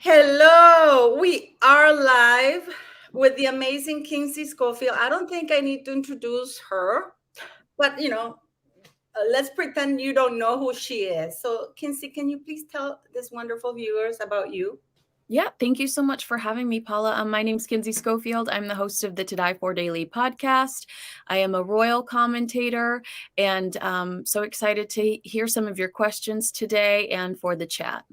Hello, we are live with the amazing Kinsey Schofield. I don't think I need to introduce her, but let's pretend you don't know who she is. So, Kinsey, can you please tell these wonderful viewers about you? Yeah, thank you so much for having me, Paula. My name's Kinsey Schofield. I'm the host of the To Die For Daily podcast. I am a royal commentator, and so excited to hear some of your questions today and for the chat.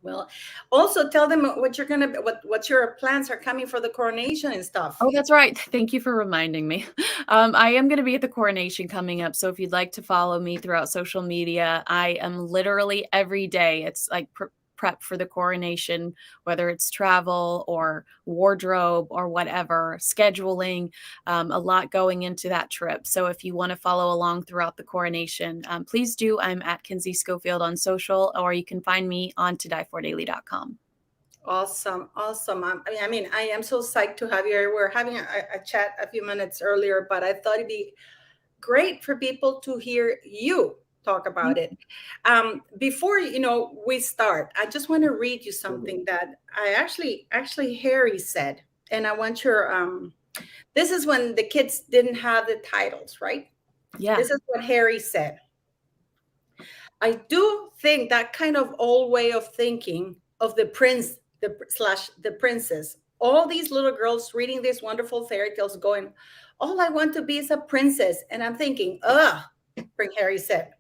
Well, also tell them what you're gonna, what your plans are coming for the coronation and stuff. Oh, that's right. Thank you for reminding me. I am going to be at the coronation coming up. So if you'd like to follow me throughout social media, I am literally every day. It's like prep for the coronation, whether it's travel or wardrobe or whatever, scheduling, a lot going into that trip. So if you want to follow along throughout the coronation, please do. I'm at Kinsey Schofield on social, or you can find me on todiefordaily.com. Awesome, awesome. I am so psyched to have you here. We're having a chat a few minutes earlier, but I thought it'd be great for people to hear you talk about it. Before we start, I just want to read you something that I actually Harry said, and I want your this is when the kids didn't have the titles, right? Yeah. This is what Harry said. I do think that kind of old way of thinking of the prince, the princess, all these little girls reading these wonderful fairy tales, going, "All I want to be is a princess," and I'm thinking, "Ugh," Harry said.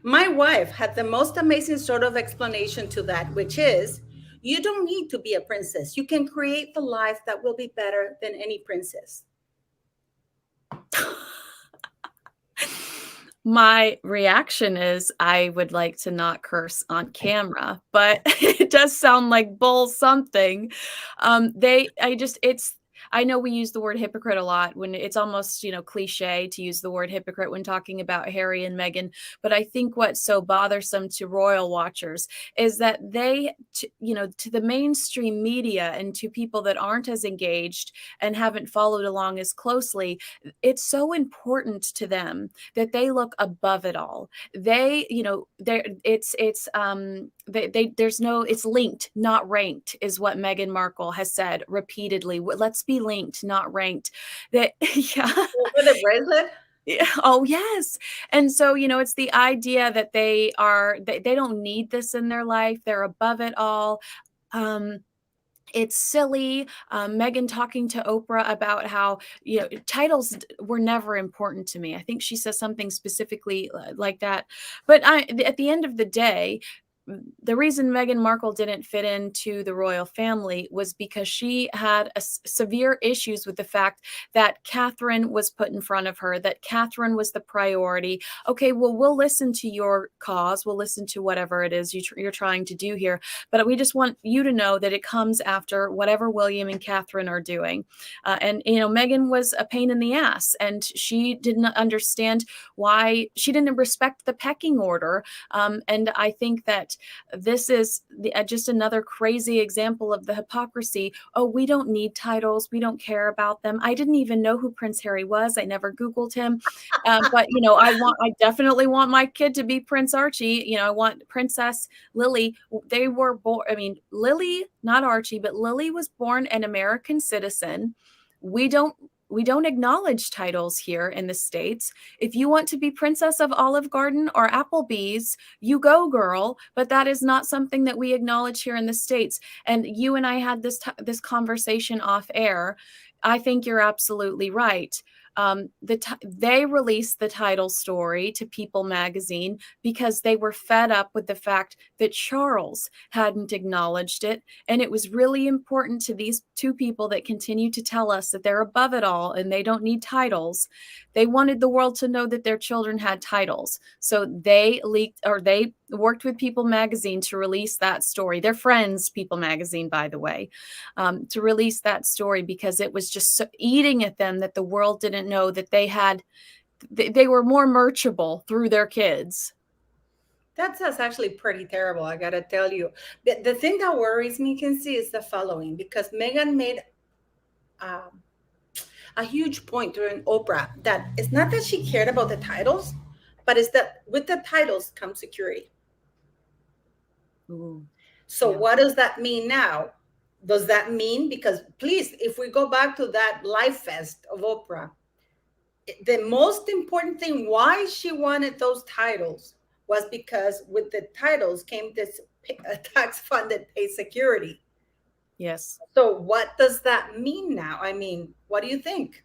My wife had the most amazing sort of explanation to that, which is, you don't need to be a princess. You can create the life that will be better than any princess. My reaction is I would like to not curse on camera, but it does sound like bull something. I know we use the word hypocrite a lot when it's almost, cliche to use the word hypocrite when talking about Harry and Meghan. But I think what's so bothersome to royal watchers is that to the mainstream media and to people that aren't as engaged and haven't followed along as closely, it's so important to them that they look above it all. They, it's linked, not ranked, is what Meghan Markle has said repeatedly. Let's be linked, not ranked. That yeah. With a bracelet? Yeah. Oh, yes. And so, it's the idea that they don't need this in their life. They're above it all. It's silly. Meghan talking to Oprah about how, titles were never important to me. I think she says something specifically like that. But at the end of the day, the reason Meghan Markle didn't fit into the royal family was because she had severe issues with the fact that Catherine was put in front of her, that Catherine was the priority. Okay, well, we'll listen to your cause. We'll listen to whatever it is you're trying to do here. But we just want you to know that it comes after whatever William and Catherine are doing. Meghan was a pain in the ass, and she didn't understand why she didn't respect the pecking order. And I think that this is just another crazy example of the hypocrisy. Oh, we don't need titles. We don't care about them. I didn't even know who Prince Harry was. I never Googled him. But, I definitely want my kid to be Prince Archie. I want Princess Lily. They were born, Lily, not Archie, but Lily was born an American citizen. We don't acknowledge titles here in the States. If you want to be Princess of Olive Garden or Applebee's, you go, girl. But that is not something that we acknowledge here in the States. And you and I had this conversation off air. I think you're absolutely right. They released the title story to People magazine because they were fed up with the fact that Charles hadn't acknowledged it. And it was really important to these two people that continue to tell us that they're above it all and they don't need titles. They wanted the world to know that their children had titles. So they worked with People magazine to release that story. Their friends, People magazine, by the way, to release that story because it was just so eating at them that the world didn't know that they were more merchable through their kids. That's actually pretty terrible, I gotta tell you. The thing that worries me, Kinsey, is the following, because Meghan made a huge point during Oprah that it's not that she cared about the titles, but it's that with the titles comes security. Ooh. So Yeah. what does that mean now? Does that mean, because please, if we go back to that Life Fest of Oprah, the most important thing why she wanted those titles was because with the titles came this tax funded paid security. Yes. So what does that mean now? I mean, what do you think?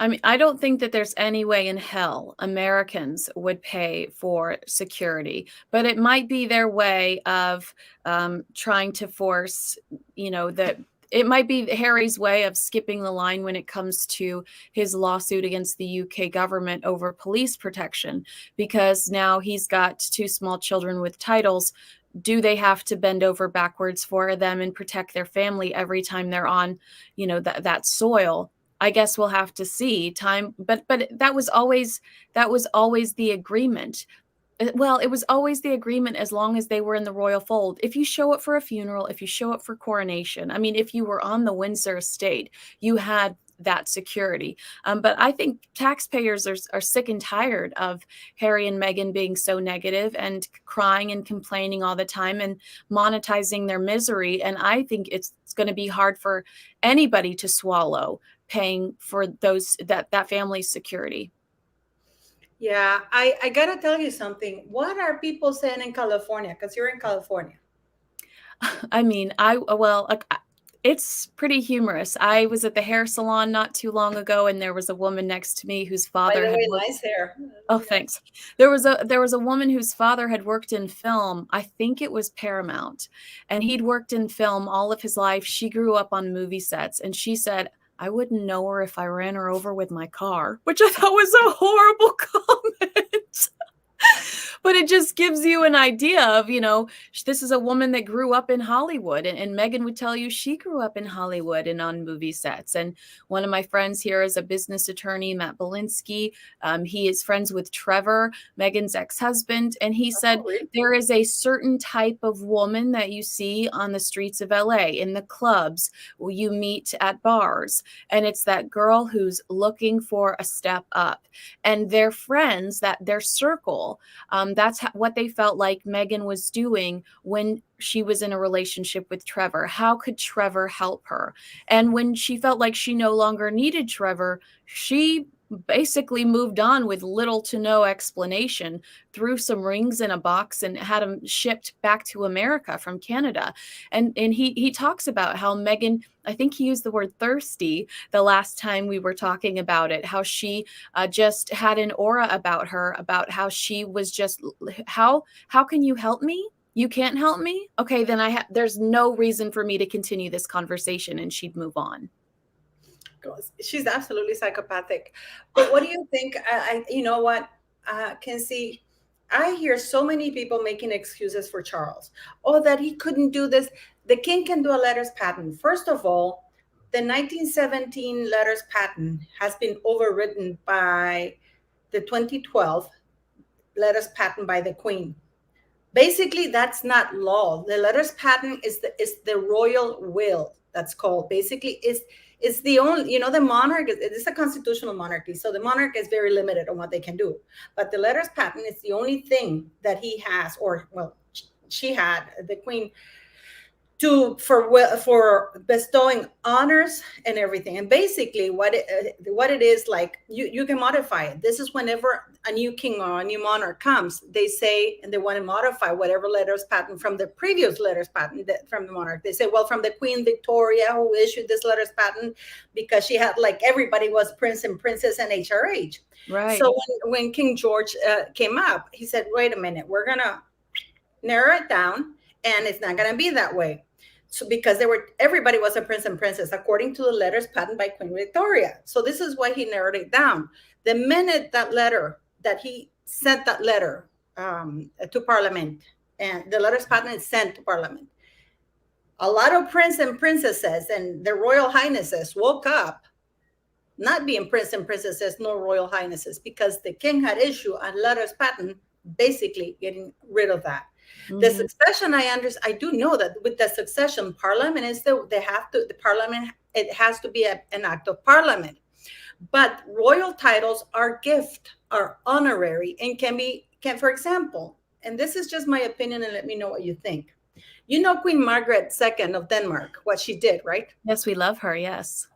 I mean, I don't think that there's any way in hell Americans would pay for security, but it might be their way of trying to force, that it might be Harry's way of skipping the line when it comes to his lawsuit against the UK government over police protection, because now he's got two small children with titles. Do they have to bend over backwards for them and protect their family every time they're on, that soil? I guess we'll have to see time, but that was always the agreement. Well, it was always the agreement as long as they were in the royal fold. If you show up for a funeral, if you show up for coronation, I mean, if you were on the Windsor estate, you had that security. But I think taxpayers are sick and tired of Harry and Meghan being so negative and crying and complaining all the time and monetizing their misery. And I think it's going to be hard for anybody to swallow paying for that family's security. Yeah, I gotta tell you something. What are people saying in California? Because you're in California. I mean, it's pretty humorous. I was at the hair salon not too long ago, and there was a woman next to me whose By father the had way, worked. nice hair. Oh, thanks. There was a woman whose father had worked in film. I think it was Paramount, and he'd worked in film all of his life. She grew up on movie sets, and she said, "I wouldn't know her if I ran her over with my car," which I thought was a horrible comment. But it just gives you an idea of, this is a woman that grew up in Hollywood. And Meghan would tell you she grew up in Hollywood and on movie sets. And one of my friends here is a business attorney, Matt Belinsky. He is friends with Trevor, Meghan's ex-husband. And he said there is a certain type of woman that you see on the streets of LA, in the clubs, where you meet at bars. And it's that girl who's looking for a step up. And their friends, that their circle, that's what they felt like Meghan was doing when she was in a relationship with Trevor. How could Trevor help her? And when she felt like she no longer needed Trevor, she basically moved on with little to no explanation, threw some rings in a box and had them shipped back to America from Canada. And he talks about how Meghan, I think he used the word thirsty the last time we were talking about it, how she just had an aura about her, about how she was just, how can you help me? You can't help me? Okay, then there's no reason for me to continue this conversation, and she'd move on. She's absolutely psychopathic. But what do you think? You know what, Kinsey, I hear so many people making excuses for Charles. Oh, that he couldn't do this. The king can do a letters patent. First of all, the 1917 letters patent has been overridden by the 2012 letters patent by the queen. Basically, that's not law. The letters patent is the royal will. That's called. Basically, is the only, the monarch is a constitutional monarchy, so the monarch is very limited on what they can do. But the letters patent is the only thing that he has, or well, she had, the queen, for bestowing honors and everything. And basically what it is, like, you can modify it. This is whenever a new king or a new monarch comes, they say, and they want to modify whatever letters patent from the previous letters patent from the monarch. They say, well, from the Queen Victoria, who issued this letters patent, because she had, like, everybody was prince and princess and HRH. Right. So when King George came up, he said, wait a minute, we're gonna narrow it down, and it's not gonna be that way. So because everybody was a prince and princess according to the letters patent by Queen Victoria. So this is why he narrowed it down. The minute that he sent that letter to Parliament, and the letters patent is sent to Parliament, a lot of prince and princesses and their royal highnesses woke up, not being prince and princesses nor royal highnesses, because the king had issued a letters patent, basically getting rid of that. Mm-hmm. The succession, I do know that with the succession, Parliament is the Parliament, it has to be an act of Parliament. But royal titles are gift, are honorary, and can, for example, and this is just my opinion, and let me know what you think. You know Queen Margaret II of Denmark, what she did, right? Yes, we love her. Yes.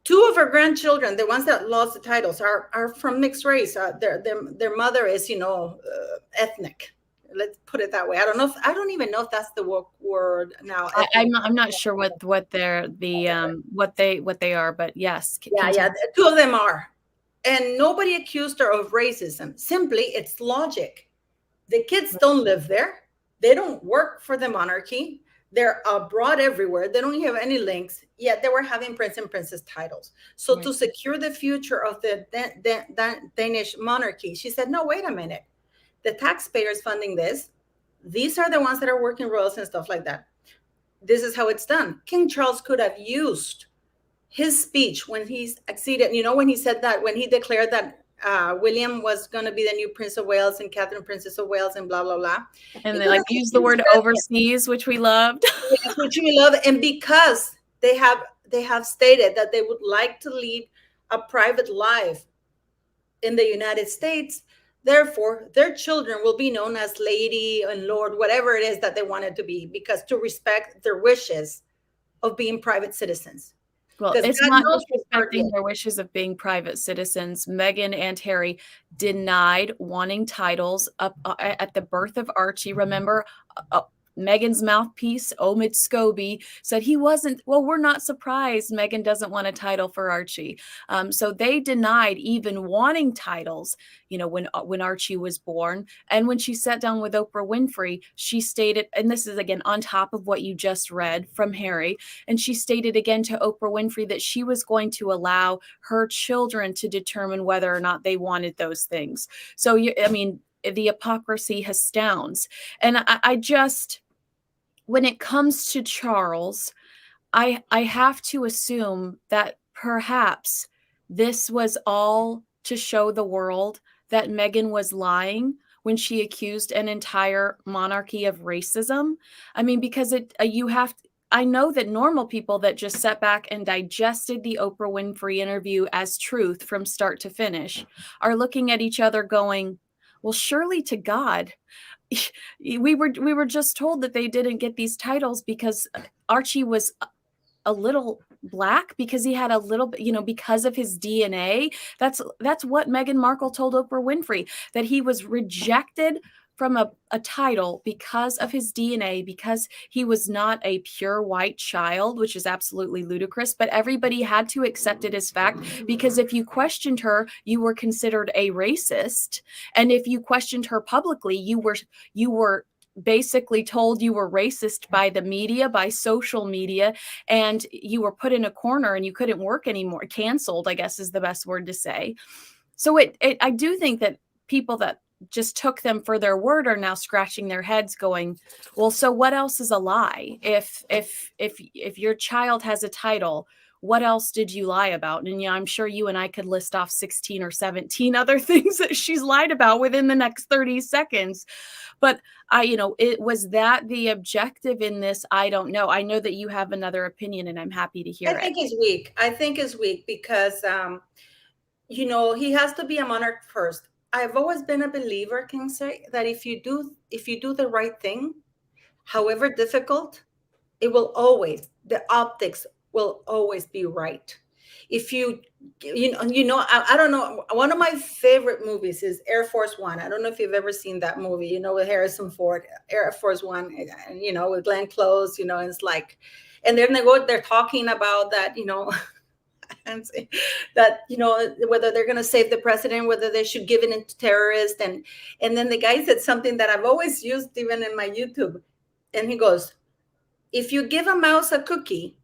Two of her grandchildren, the ones that lost the titles, are from mixed race. Their mother is, ethnic. Let's put it that way. I don't even know if that's the word now. I'm not sure what they're what they are, but yes. Yeah, two of them are, and nobody accused her of racism. Simply, it's logic. The kids don't live there. They don't work for the monarchy. They're abroad everywhere. They don't have any links, yet they were having prince and princess titles. So Right. to secure the future of the Danish monarchy, she said, no, wait a minute. The taxpayers funding this, these are the ones that are working royals and stuff like that. This is how it's done. King Charles could have used his speech when he acceded, when he said that, when he declared that William was going to be the new Prince of Wales and Catherine, Princess of Wales, and blah, blah, blah. And they use the word overseas, which we loved. Yes, which we love. And because they have stated that they would like to lead a private life in the United States, therefore, their children will be known as Lady and Lord, whatever it is that they want it to be, because to respect their wishes of being private citizens. Well, it's not disrespecting their wishes of being private citizens. Meghan and Harry denied wanting titles at the birth of Archie. Remember, Meghan's mouthpiece, Omid Scobie, said he wasn't. Well, we're not surprised Meghan doesn't want a title for Archie. So they denied even wanting titles, when Archie was born. And when she sat down with Oprah Winfrey, she stated, and this is again on top of what you just read from Harry, and she stated again to Oprah Winfrey that she was going to allow her children to determine whether or not they wanted those things. So, the hypocrisy astounds. And I just, when it comes to Charles, I have to assume that perhaps this was all to show the world that Meghan was lying when she accused an entire monarchy of racism. I mean, because I know that normal people that just sat back and digested the Oprah Winfrey interview as truth from start to finish are looking at each other going, well, surely to God, we were just told that they didn't get these titles because Archie was a little black, because he had a little bit, because of his DNA. That's what Meghan Markle told Oprah Winfrey, that he was rejected from a title because of his DNA, because he was not a pure white child, which is absolutely ludicrous, but everybody had to accept it as fact, because if you questioned her, you were considered a racist. And if you questioned her publicly, you were basically told you were racist by the media, by social media, and you were put in a corner and you couldn't work anymore. Canceled, I guess, is the best word to say. So I do think that people that just took them for their word are now scratching their heads going, well, so what else is a lie? If your child has a title, what else did you lie about? And I'm sure you and I could list off 16 or 17 other things that she's lied about within the next 30 seconds. But it was that the objective in this? I don't know. I know that you have another opinion, and I'm happy to hear it. I think it's weak because, he has to be a monarch first. I've always been a believer, Kinsey, that if you do the right thing, however difficult, the optics will always be right. If I don't know, one of my favorite movies is Air Force One. I don't know if you've ever seen that movie, with Harrison Ford, Air Force One, and, with Glenn Close, and it's like, and then they're talking about that, and that, whether they're going to save the president, whether they should give it to terrorists. And then the guy said something that I've always used even in my YouTube. And he goes, if you give a mouse a cookie,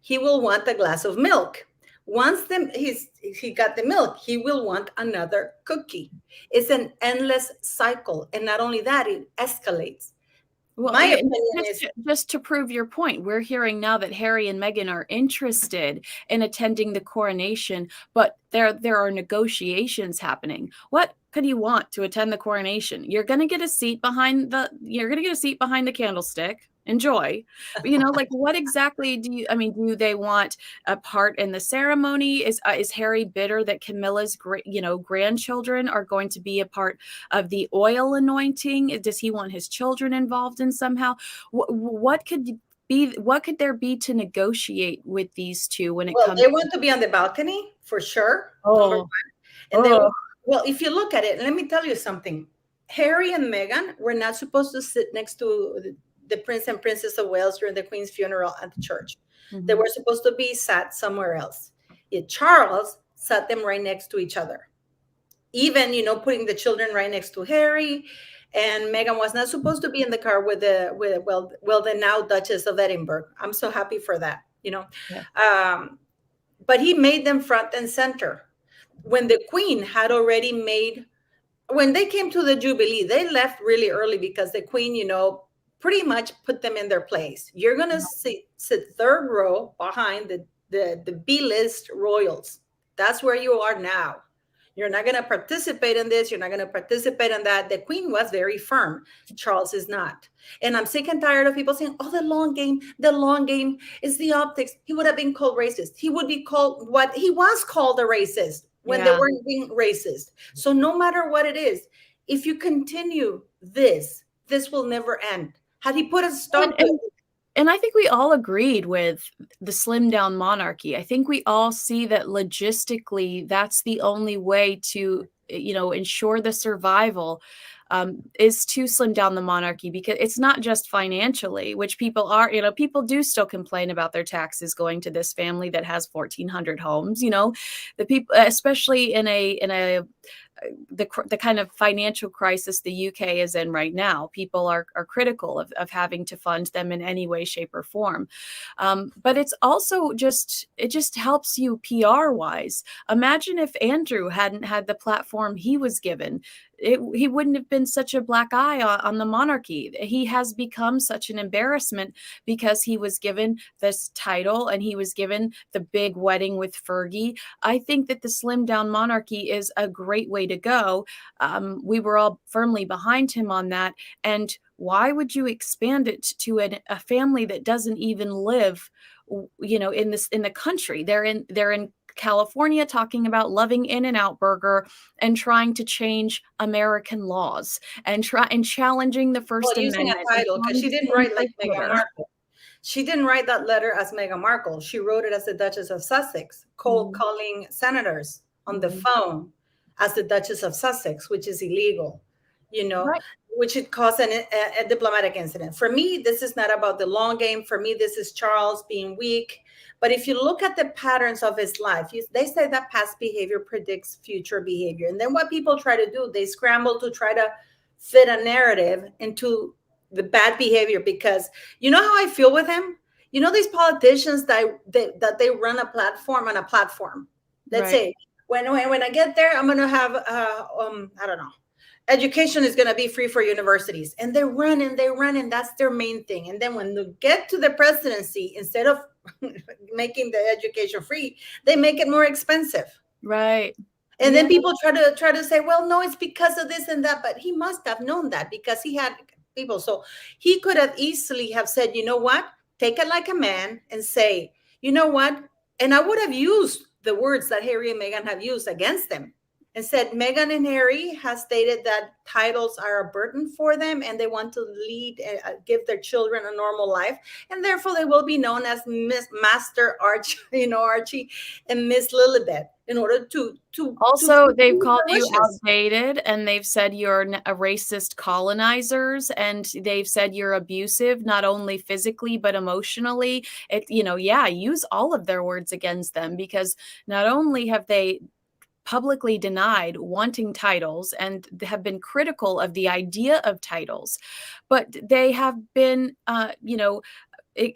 he will want a glass of milk. Once he got the milk, he will want another cookie. It's an endless cycle. And not only that, it escalates. Well, my opinion is just to prove your point. We're hearing now that Harry and Meghan are interested in attending the coronation, but there are negotiations happening. What could you want to attend the coronation? You're going to get a seat behind the candlestick. enjoy. But, like, what exactly do they want a part in the ceremony? Is Harry bitter that Camilla's grandchildren are going to be a part of the oil anointing? Does he want his children involved in somehow? What could there be to negotiate with these two when it Well, comes they want to be on the balcony for sure. Number oh one. And they oh want, well, if you look at it, let me tell you something. Harry and Meghan were not supposed to sit next to the Prince and Princess of Wales during the Queen's funeral at the church. They Mhm. were supposed to be sat somewhere else. Yet Charles sat them right next to each other. Even, putting the children right next to Harry. And Meghan was not supposed to be in the car with the now Duchess of Edinburgh. I'm so happy for that. Yeah. But he made them front and center. When the Queen had already made, when they came to the Jubilee, they left really early because the Queen, pretty much put them in their place. You're going to sit third row behind the B-list royals. That's where you are now. You're not going to participate in this. You're not going to participate in that. The Queen was very firm. Charles is not. And I'm sick and tired of people saying, oh, the long game is the optics. He would have been called racist. He would be called what he was called a racist when they Yeah. weren't being racist. So no matter what it is, if you continue this will never end. Had he put a stop to it, And I think we all agreed with the slim down monarchy. I think we all see that logistically, that's the only way to, ensure the survival, is to slim down the monarchy, because it's not just financially, which people do still complain about their taxes going to this family that has 1,400 homes. The people, especially in the kind of financial crisis the UK is in right now, people are critical of having to fund them in any way, shape, or form. But it's also it just helps you PR wise. Imagine if Andrew hadn't had the platform he was given. He wouldn't have been such a black eye on the monarchy. He has become such an embarrassment because he was given this title and he was given the big wedding with Fergie. I think that the slim down monarchy is a great way to go. We were all firmly behind him on that. And why would you expand it to a family that doesn't even live, in the country? They're in California talking about loving In-N-Out Burger and trying to change American laws and challenging the well, First using Amendment a and title, because trying she to didn't write like censor Meghan Twitter. Markle. She didn't write that letter as Meghan Markle. She wrote it as the Duchess of Sussex, cold Mhm. calling senators on the Mhm. phone as the Duchess of Sussex, which is illegal, you know, Right. which it caused a diplomatic incident. For me, this is not about the long game. For me, this is Charles being weak. But if you look at the patterns of his life, they say that past behavior predicts future behavior. And then what people try to do, they scramble to try to fit a narrative into the bad behavior, because you know how I feel with him. These politicians that they run a platform on a platform. Let's Right. say when I get there, I'm gonna have I don't know. Education is gonna be free for universities, and they run and they run, and that's their main thing. And then when they get to the presidency, instead of making the education free, they make it more expensive. Right. And Yeah. then people try to say, well, no, it's because of this and that. But he must have known that because he had people. So he could have easily have said, you know what? Take it like a man and say, you know what? And I would have used the words that Harry and Meghan have used against them and said, Meghan and Harry has stated that titles are a burden for them and they want to lead, give their children a normal life. And therefore they will be known as Miss Master Archie, Archie and Miss Lilibet, in order to Also, they've fulfill called their you wishes. outdated, and they've said you're a racist colonizers, and they've said you're abusive, not only physically, but emotionally. Yeah, use all of their words against them, because not only have they publicly denied wanting titles and have been critical of the idea of titles, but they have been,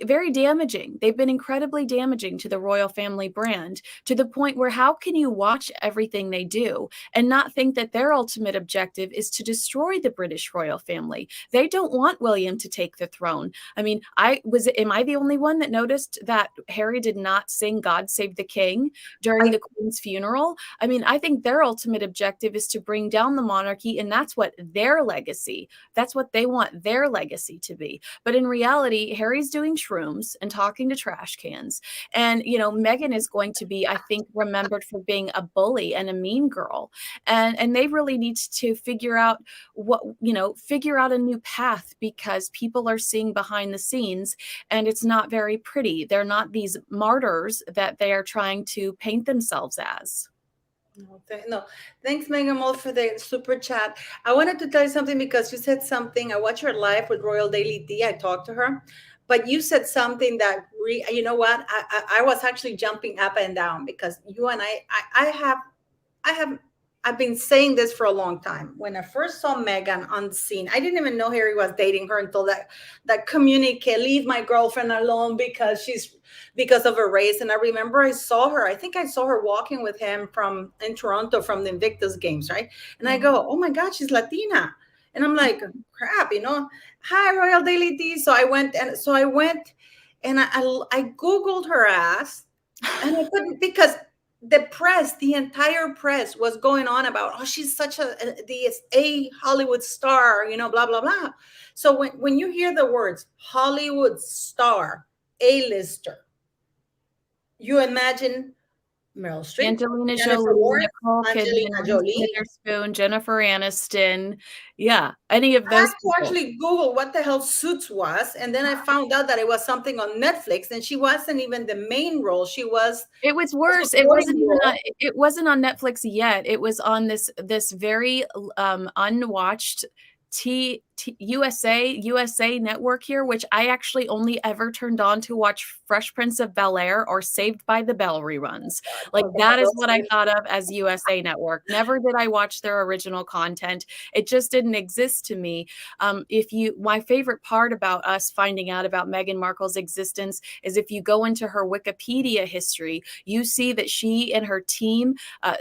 very damaging. They've been incredibly damaging to the royal family brand, to the point where how can you watch everything they do and not think that their ultimate objective is to destroy the British royal family? They don't want William to take the throne. I mean, am I the only one that noticed that Harry did not sing God Save the King during the Queen's funeral? I mean, I think their ultimate objective is to bring down the monarchy, and that's what their legacy, that's what they want their legacy to be. But in reality, Harry's doing shrooms and talking to trash cans. And, Meghan is going to be, I think, remembered for being a bully and a mean girl. And they really need to figure out figure out a new path, because people are seeing behind the scenes and it's not very pretty. They're not these martyrs that they are trying to paint themselves as. No, thanks, Megan Mold, for the super chat. I wanted to tell you something because you said something. I watched her live with Royal Daily D. I talked to her, but you said something that you know what? I was actually jumping up and down, because you and I've been saying this for a long time. When I first saw Meghan on the scene, I didn't even know Harry was dating her until that communique, leave my girlfriend alone because of her race. And I remember I think I saw her walking with him in Toronto from the Invictus games, right? And I go, oh my God, she's Latina. And I'm like, crap, hi, Royal Daily D. So I went and I Googled her ass, and I couldn't, because the entire press was going on about, oh, she's such a Hollywood star, blah, blah, blah. So when you hear the words Hollywood star, A-lister, you imagine Meryl Streep, Angelina Jennifer Jolie, Lawrence, Nicole Angelina Kidman, Jolie. Witherspoon, Jennifer Aniston. Yeah, any of I those had to people. actually Google what the hell Suits was, and then I found out that it was something on Netflix, and she wasn't even the main role. She was. It was worse. It wasn't on Netflix yet. It was on this very unwatched USA network here, which I actually only ever turned on to watch Fresh Prince of Bel-Air or Saved by the Bell reruns. Like, that is what I thought of as USA Network. Never did I watch their original content. It just didn't exist to me. My favorite part about us finding out about Meghan Markle's existence is if you go into her Wikipedia history, you see that she and her team,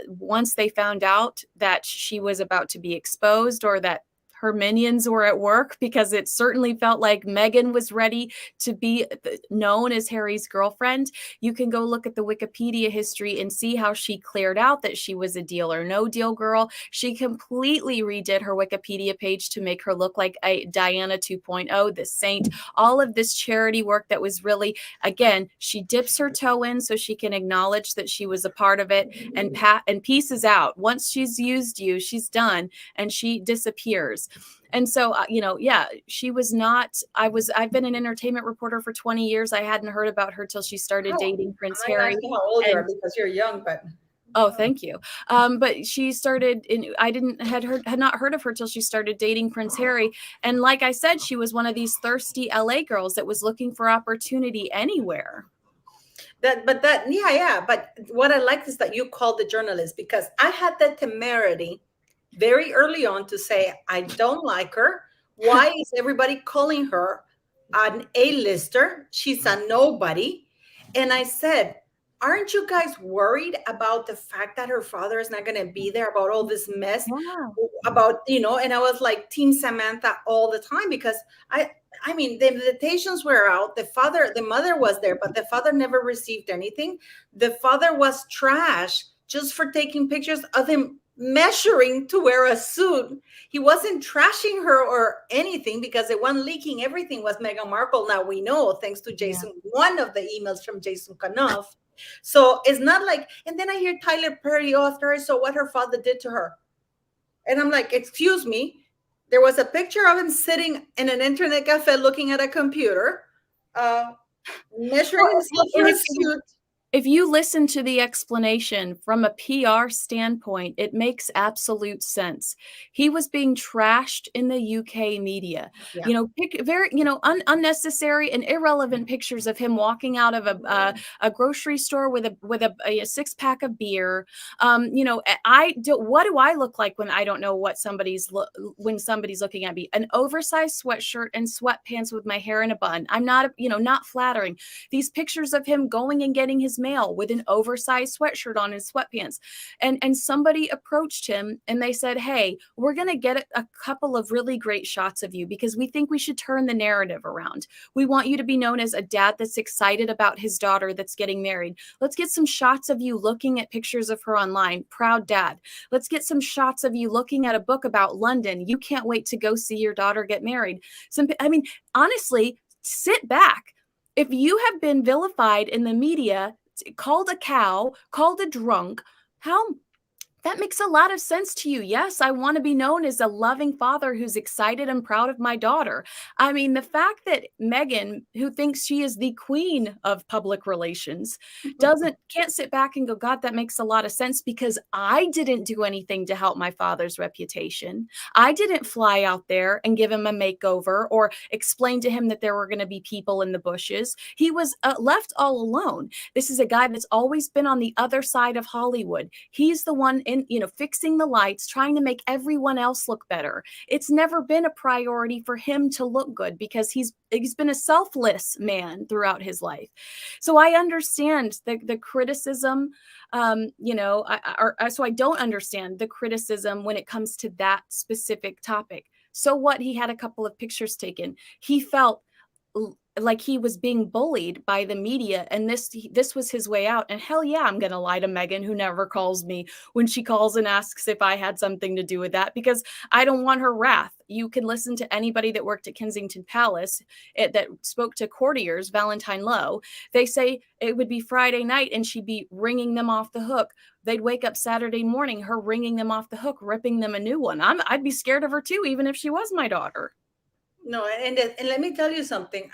once they found out that she was about to be exposed, or that her minions were at work, because it certainly felt like Meghan was ready to be known as Harry's girlfriend. You can go look at the Wikipedia history and see how she cleared out that she was a Deal or No Deal girl. She completely redid her Wikipedia page to make her look like a Diana 2.0, the saint. All of this charity work that was really, again, she dips her toe in so she can acknowledge that she was a part of it, and pieces out. Once she's used you, she's done, and she disappears. And so, she was not, I've been an entertainment reporter for 20 years. I hadn't heard about her till she started dating Prince Harry. How old you are, because you're young, but. Oh, thank you. But she started had not heard of her till she started dating Prince Harry. And like I said, she was one of these thirsty LA girls that was looking for opportunity anywhere. But what I like is that you called the journalist, because I had the temerity very early on to say, I don't like her. Why is everybody calling her an A-lister? She's a nobody. And I said, aren't you guys worried about the fact that her father is not going to be there, about all this mess? Yeah. About, and I was like Team Samantha all the time, because I mean, the invitations were out. The mother was there, but the father never received anything. The father was trash just for taking pictures of him measuring to wear a suit. He wasn't trashing her or anything, because the one leaking everything was Meghan Markle. Now we know, thanks to Jason, one of the emails from Jason Kanoff. So it's not like, and then I hear Tyler Perry, after I saw what her father did to her. And I'm like, excuse me, there was a picture of him sitting in an internet cafe looking at a computer, measuring himself for a suit. If you listen to the explanation from a PR standpoint, it makes absolute sense. He was being trashed in the UK media. Yeah. You know, very, unnecessary and irrelevant pictures of him walking out of a grocery store with a six-pack of beer. What do I look like when I don't know what when somebody's looking at me? An oversized sweatshirt and sweatpants with my hair in a bun. I'm not, not flattering. These pictures of him going and getting his mail with an oversized sweatshirt on and sweatpants. And somebody approached him and they said, hey, we're going to get a couple of really great shots of you because we think we should turn the narrative around. We want you to be known as a dad that's excited about his daughter that's getting married. Let's get some shots of you looking at pictures of her online. Proud dad. Let's get some shots of you looking at a book about London. You can't wait to go see your daughter get married. Honestly, sit back. If you have been vilified in the media, called a cow, called a drunk, that makes a lot of sense to you. Yes, I want to be known as a loving father who's excited and proud of my daughter. I mean, the fact that Meghan, who thinks she is the queen of public relations, can't sit back and go, God, that makes a lot of sense because I didn't do anything to help my father's reputation. I didn't fly out there and give him a makeover or explain to him that there were going to be people in the bushes. He was left all alone. This is a guy that's always been on the other side of Hollywood. He's the one fixing the lights, trying to make everyone else look better. It's never been a priority for him to look good because he's been a selfless man throughout his life. So I understand the criticism, so I don't understand the criticism when it comes to that specific topic. So what? He had a couple of pictures taken. He felt like he was being bullied by the media, and this was his way out. And hell yeah, I'm gonna lie to Meghan, who never calls me when she calls and asks if I had something to do with that, because I don't want her wrath. You can listen to anybody that worked at Kensington Palace that spoke to courtiers, Valentine Lowe. They say it would be Friday night and she'd be ringing them off the hook. They'd wake up Saturday morning, her ringing them off the hook, ripping them a new one. I'd be scared of her too, even if she was my daughter. No, and let me tell you something.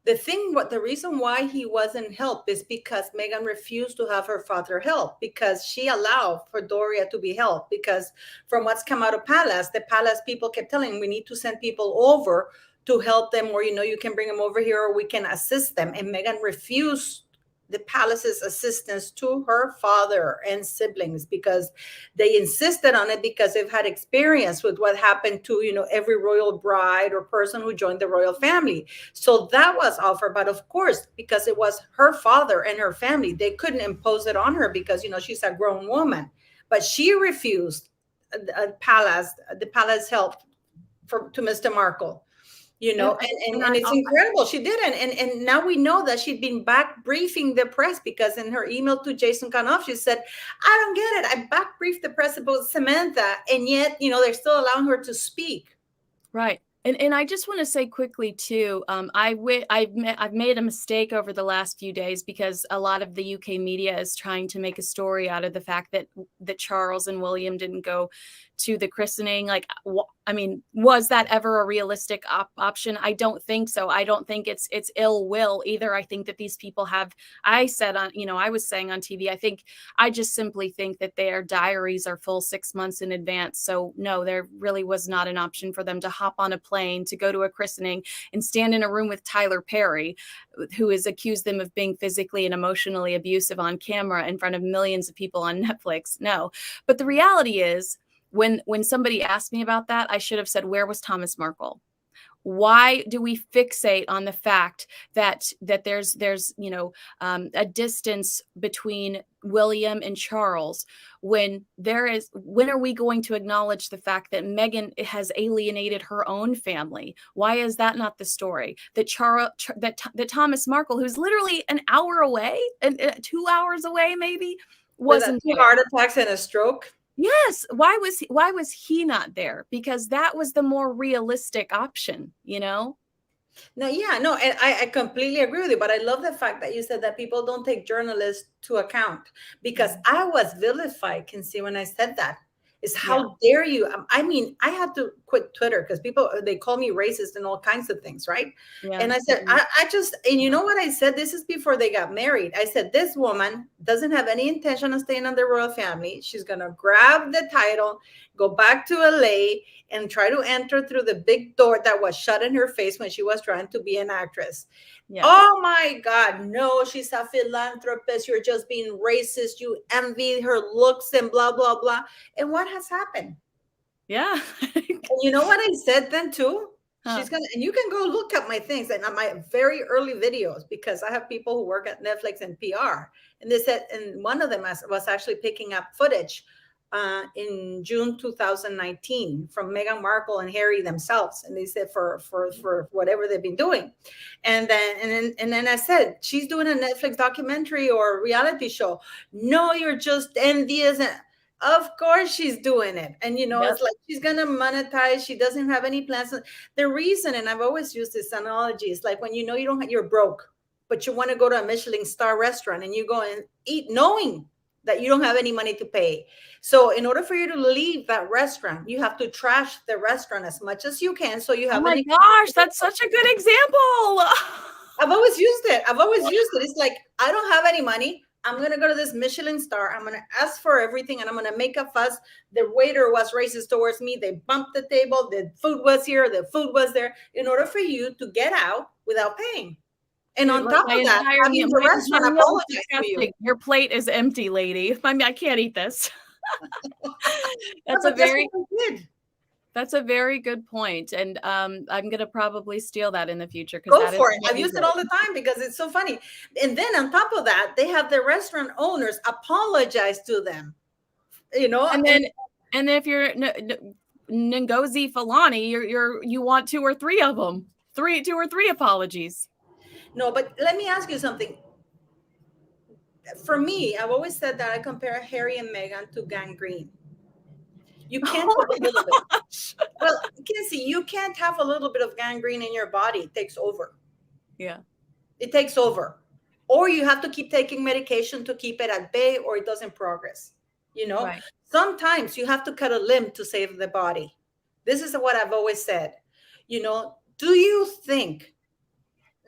The reason why he wasn't helped is because Meghan refused to have her father help, because she allowed for Doria to be helped. Because from what's come out of Palace, the Palace people kept telling, we need to send people over to help them, or you can bring them over here, or we can assist them. And Meghan refused the Palace's assistance to her father and siblings because they insisted on it, because they've had experience with what happened to every royal bride or person who joined the royal family. So that was offered, but of course, because it was her father and her family, they couldn't impose it on her because she's a grown woman. But she refused the palace help to Mr. Markle. And it's incredible. She didn't. And now we know that she'd been back briefing the press, because in her email to Jason Kanoff, she said, I don't get it. I back briefed the press about Samantha. And yet, they're still allowing her to speak. Right. And I just want to say quickly too, I've made a mistake over the last few days, because a lot of the UK media is trying to make a story out of the fact that Charles and William didn't go to the christening. Was that ever a realistic option? I don't think so. I don't think it's ill will either. I think that these people I was saying on TV, I just simply think that their diaries are full 6 months in advance. So no, there really was not an option for them to hop on a plane to go to a christening and stand in a room with Tyler Perry, who has accused them of being physically and emotionally abusive on camera in front of millions of people on Netflix. No, but the reality is, when somebody asked me about that, I should have said, where was Thomas Markle? Why do we fixate on the fact that there's a distance between William and Charles, when are we going to acknowledge the fact that Meghan has alienated her own family? Why is that not the story? That that Thomas Markle, who's literally an hour away and 2 hours away, maybe, wasn't there. 2 heart attacks and a stroke. Yes. Why was he not there? Because that was the more realistic option, No, yeah, no, and I completely agree with you. But I love the fact that you said that people don't take journalists to account, because I was vilified, Kinsey, when I said that. Is how dare you? I had to quit Twitter because people, they call me racist and all kinds of things, right? Yeah. And I said, I just, and you know what I said? This is before they got married. I said, this woman doesn't have any intention of staying on the royal family. She's going to grab the title, go back to LA, and try to enter through the big door that was shut in her face when she was trying to be an actress. Yes. Oh my God, no, she's a philanthropist. You're just being racist. You envy her looks and blah, blah, blah. And what has happened? Yeah. And you know what I said then too? Huh. She's gonna, and you can go look at my things and on my very early videos, because I have people who work at Netflix and PR, and they said, and one of them was actually picking up footage in June 2019 from Meghan Markle and Harry themselves, and they said for whatever they've been doing, and then I said, she's doing a Netflix documentary or reality show. No, you're just envious. And of course she's doing it. And you know, Yep. it's like she's gonna monetize. She doesn't have any plans. The reason, and I've always used this analogy, is like when you know you're broke, but you want to go to a Michelin star restaurant and you go and eat knowing that you don't have any money to pay. So in order for you to leave that restaurant, you have to trash the restaurant as much as you can. So you have Oh my gosh, that's such a good example. I've always used it. It's like, I don't have any money. I'm going to go to this Michelin star. I'm going to ask for everything and I'm going to make a fuss. The waiter was racist towards me. They bumped the table. The food was here. The food was there, in order for you to get out without paying. And Dude, on like top of that, having the restaurant apologize to you. Your plate is empty, lady. I mean, I can't eat this. That's a very good point. And I'm going to probably steal that in the future. Go for it. I've used it all the time because it's so funny. And then on top of that, they have the restaurant owners apologize to them, you know. And then if you're Ngozi Fulani, you want two or three of them, two or three apologies. No, but let me ask you something. For me, I've always said that I compare Harry and Meghan to gangrene. You can't have a little bit. Well, Kinsey, you can't have a little bit of gangrene in your body. It takes over. Yeah. It takes over. Or you have to keep taking medication to keep it at bay, or it doesn't progress. You know, right. Sometimes you have to cut a limb to save the body. This is what I've always said. You know, do you think,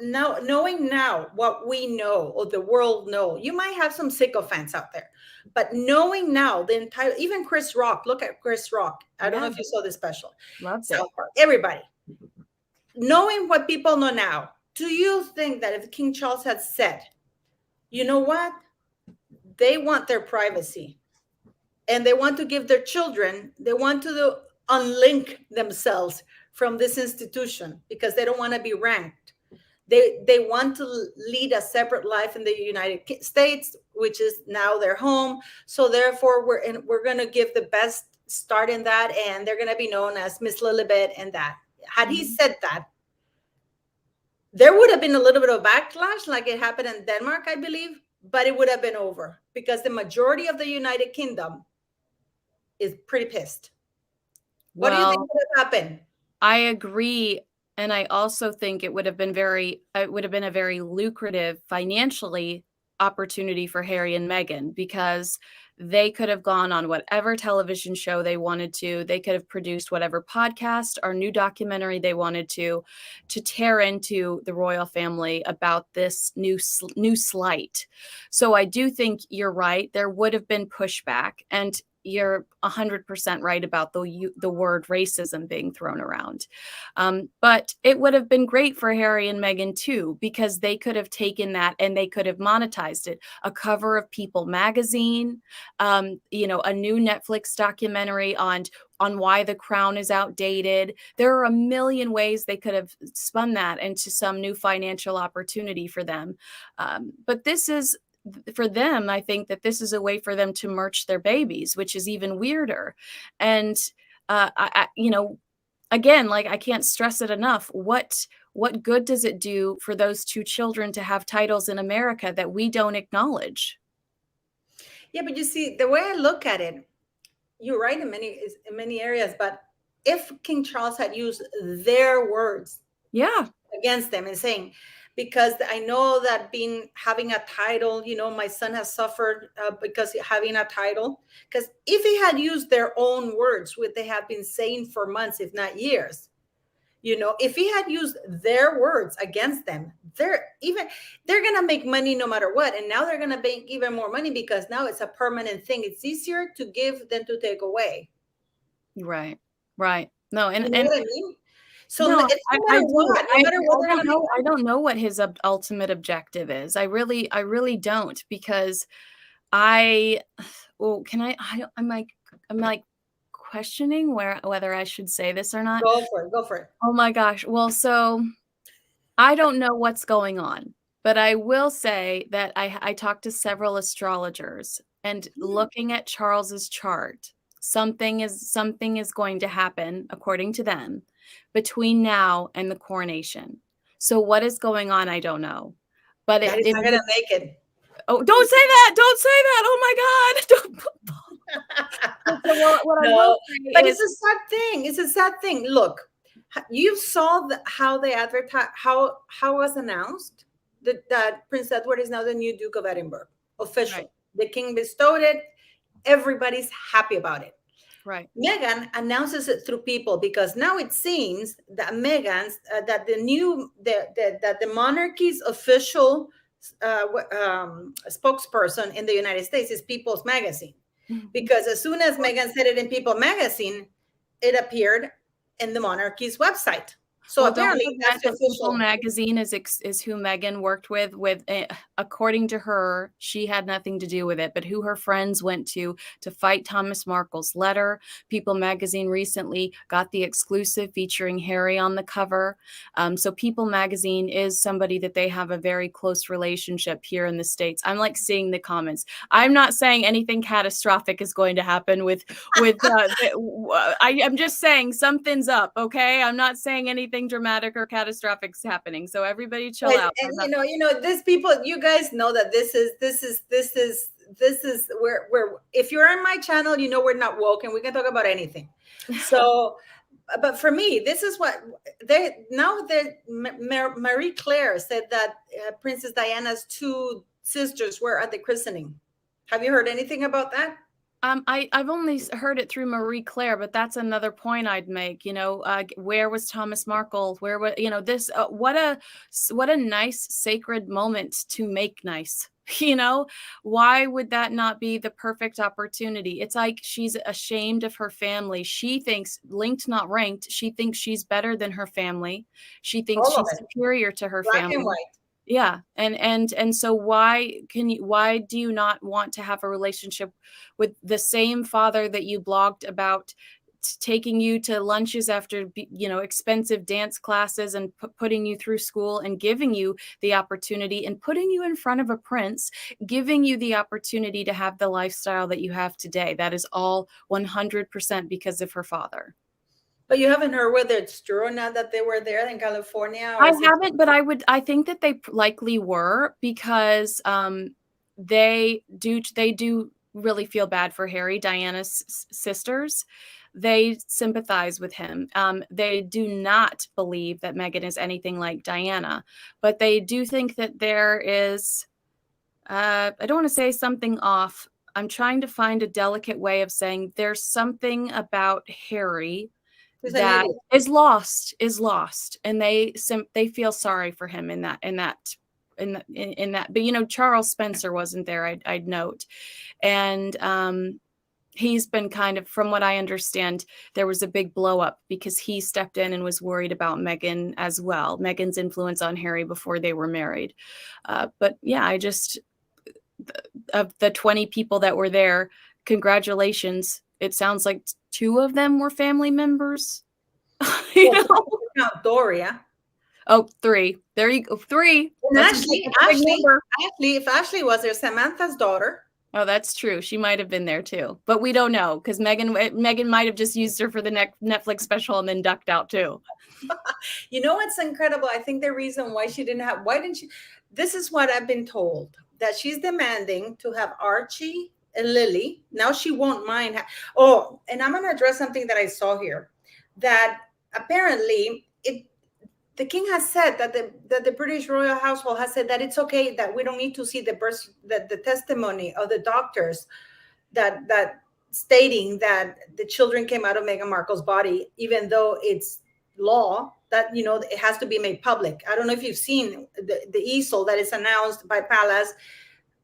now, knowing now what we know, or the world know, you might have some sycophants out there, but knowing now the entire, even Chris Rock, look at Chris Rock. I don't know if you saw this special. Loved it. Everybody, knowing what people know now, do you think that if King Charles had said, you know what, they want their privacy and they want to give their children, they want to unlink themselves from this institution because they don't want to be ranked. They want to lead a separate life in the United States, which is now their home. So therefore, we're going to give the best start in that, and they're going to be known as Miss Lilibet and that. Had he said that, there would have been a little bit of backlash, like it happened in Denmark, I believe, but it would have been over because the majority of the United Kingdom is pretty pissed. What do you think would have happened? I agree. And I also think it would have been a very lucrative financially opportunity for Harry and Meghan, because they could have gone on whatever television show they wanted to. They could have produced whatever podcast or new documentary they wanted to tear into the royal family about this new slight. So I do think you're right. There would have been pushback, and you're 100% right about the word racism being thrown around. But it would have been great for Harry and Meghan too, because they could have taken that and they could have monetized it. A cover of People magazine, a new Netflix documentary on why the crown is outdated. There are a million ways they could have spun that into some new financial opportunity for them. But this is, for them, I think that this is a way for them to merch their babies, which is even weirder. And again, like, I can't stress it enough. What good does it do for those two children to have titles in America that we don't acknowledge? Yeah, but you see, the way I look at it, you're right in many areas. But if King Charles had used their words, yeah, against them and saying, because I know that having a title, my son has suffered because having a title. Because if he had used their own words, what they have been saying for months, if not years, if he had used their words against them, they're gonna make money no matter what. And now they're gonna make even more money because now it's a permanent thing. It's easier to give than to take away. Right. No, You know what I mean? So no, it's no I matter do. what, no matter what, they're don't gonna know. I make don't know what his ultimate objective is. I really don't, because well, I'm like questioning whether I should say this or not. Go for it. Go for it. Oh my gosh. Well, so I don't know what's going on, but I will say that I talked to several astrologers, and looking at Charles's chart, something is going to happen, according to them, between now and the coronation. So what is going on, I don't know. But That is not gonna make it. oh, don't say that! Don't say that! Oh my God! Well, what I will No, say but is, it's a sad thing. It's a sad thing. Look, you saw how they advertise, how was announced that Prince Edward is now the new Duke of Edinburgh, official. right, The king bestowed it. Everybody's happy about it. right. Meghan announces it through people because now it seems that that the monarchy's official spokesperson in the United States is People's Magazine. Because as soon as Meghan said it in People Magazine, it appeared in the monarchy's website. So Well, don't apparently forget that's that People official. Magazine is who Meghan worked with. According to her, she had nothing to do with it, but who her friends went to fight Thomas Markle's letter. People Magazine recently got the exclusive featuring Harry on the cover. So People Magazine is somebody that they have a very close relationship here in the States. I'm like seeing the comments. I'm not saying anything catastrophic is going to happen with I'm just saying something's up, okay? I'm not saying anything dramatic or catastrophic is happening. So everybody chill out. And these people, you guys know that this is where if you're on my channel, we're not woke and we can talk about anything. So but for me, this is what Marie Claire said that Princess Diana's two sisters were at the christening. Have you heard anything about that? I've only heard it through Marie Claire, but that's another point I'd make. Where was Thomas Markle? Where was this? What a nice sacred moment to make nice. Why would that not be the perfect opportunity? It's like she's ashamed of her family. She thinks, linked not ranked, she thinks she's better than her family. She thinks All of she's it, superior to her black family. and white. Yeah. And so why do you not want to have a relationship with the same father that you blogged about taking you to lunches after, expensive dance classes and putting you through school and giving you the opportunity and putting you in front of a prince, giving you the opportunity to have the lifestyle that you have today? That is all 100% because of her father. But you haven't heard whether it's true or not that they were there in California? I haven't, but I think that they likely were, because they do really feel bad for Harry, Diana's sisters. They sympathize with him. They do not believe that Meghan is anything like Diana, but they do think that there is, I don't want to say something off. I'm trying to find a delicate way of saying there's something about Harry that is lost, and they feel sorry for him in that. But Charles Spencer wasn't there, I'd note, and he's been kind of, from what I understand, there was a big blow up because he stepped in and was worried about Meghan as well, Meghan's influence on Harry before they were married. But yeah, of the 20 people that were there, congratulations. It sounds like 2 of them were family members. Doria. Oh, 3. There you go. 3. Ashley, if Ashley was there, Samantha's daughter. Oh, that's true. She might have been there too, but we don't know, because Meghan might have just used her for the Netflix special and then ducked out too. You know what's incredible? I think the reason why didn't she? This is what I've been told, that she's demanding to have Archie and Lily. Now she won't mind. And I'm going to address something that I saw here, that apparently the king has said that the British royal household has said that it's okay, that we don't need to see the testimony of the doctors that stating that the children came out of Meghan Markle's body, even though it's law that it has to be made public. I don't know if you've seen the easel that is announced by Palace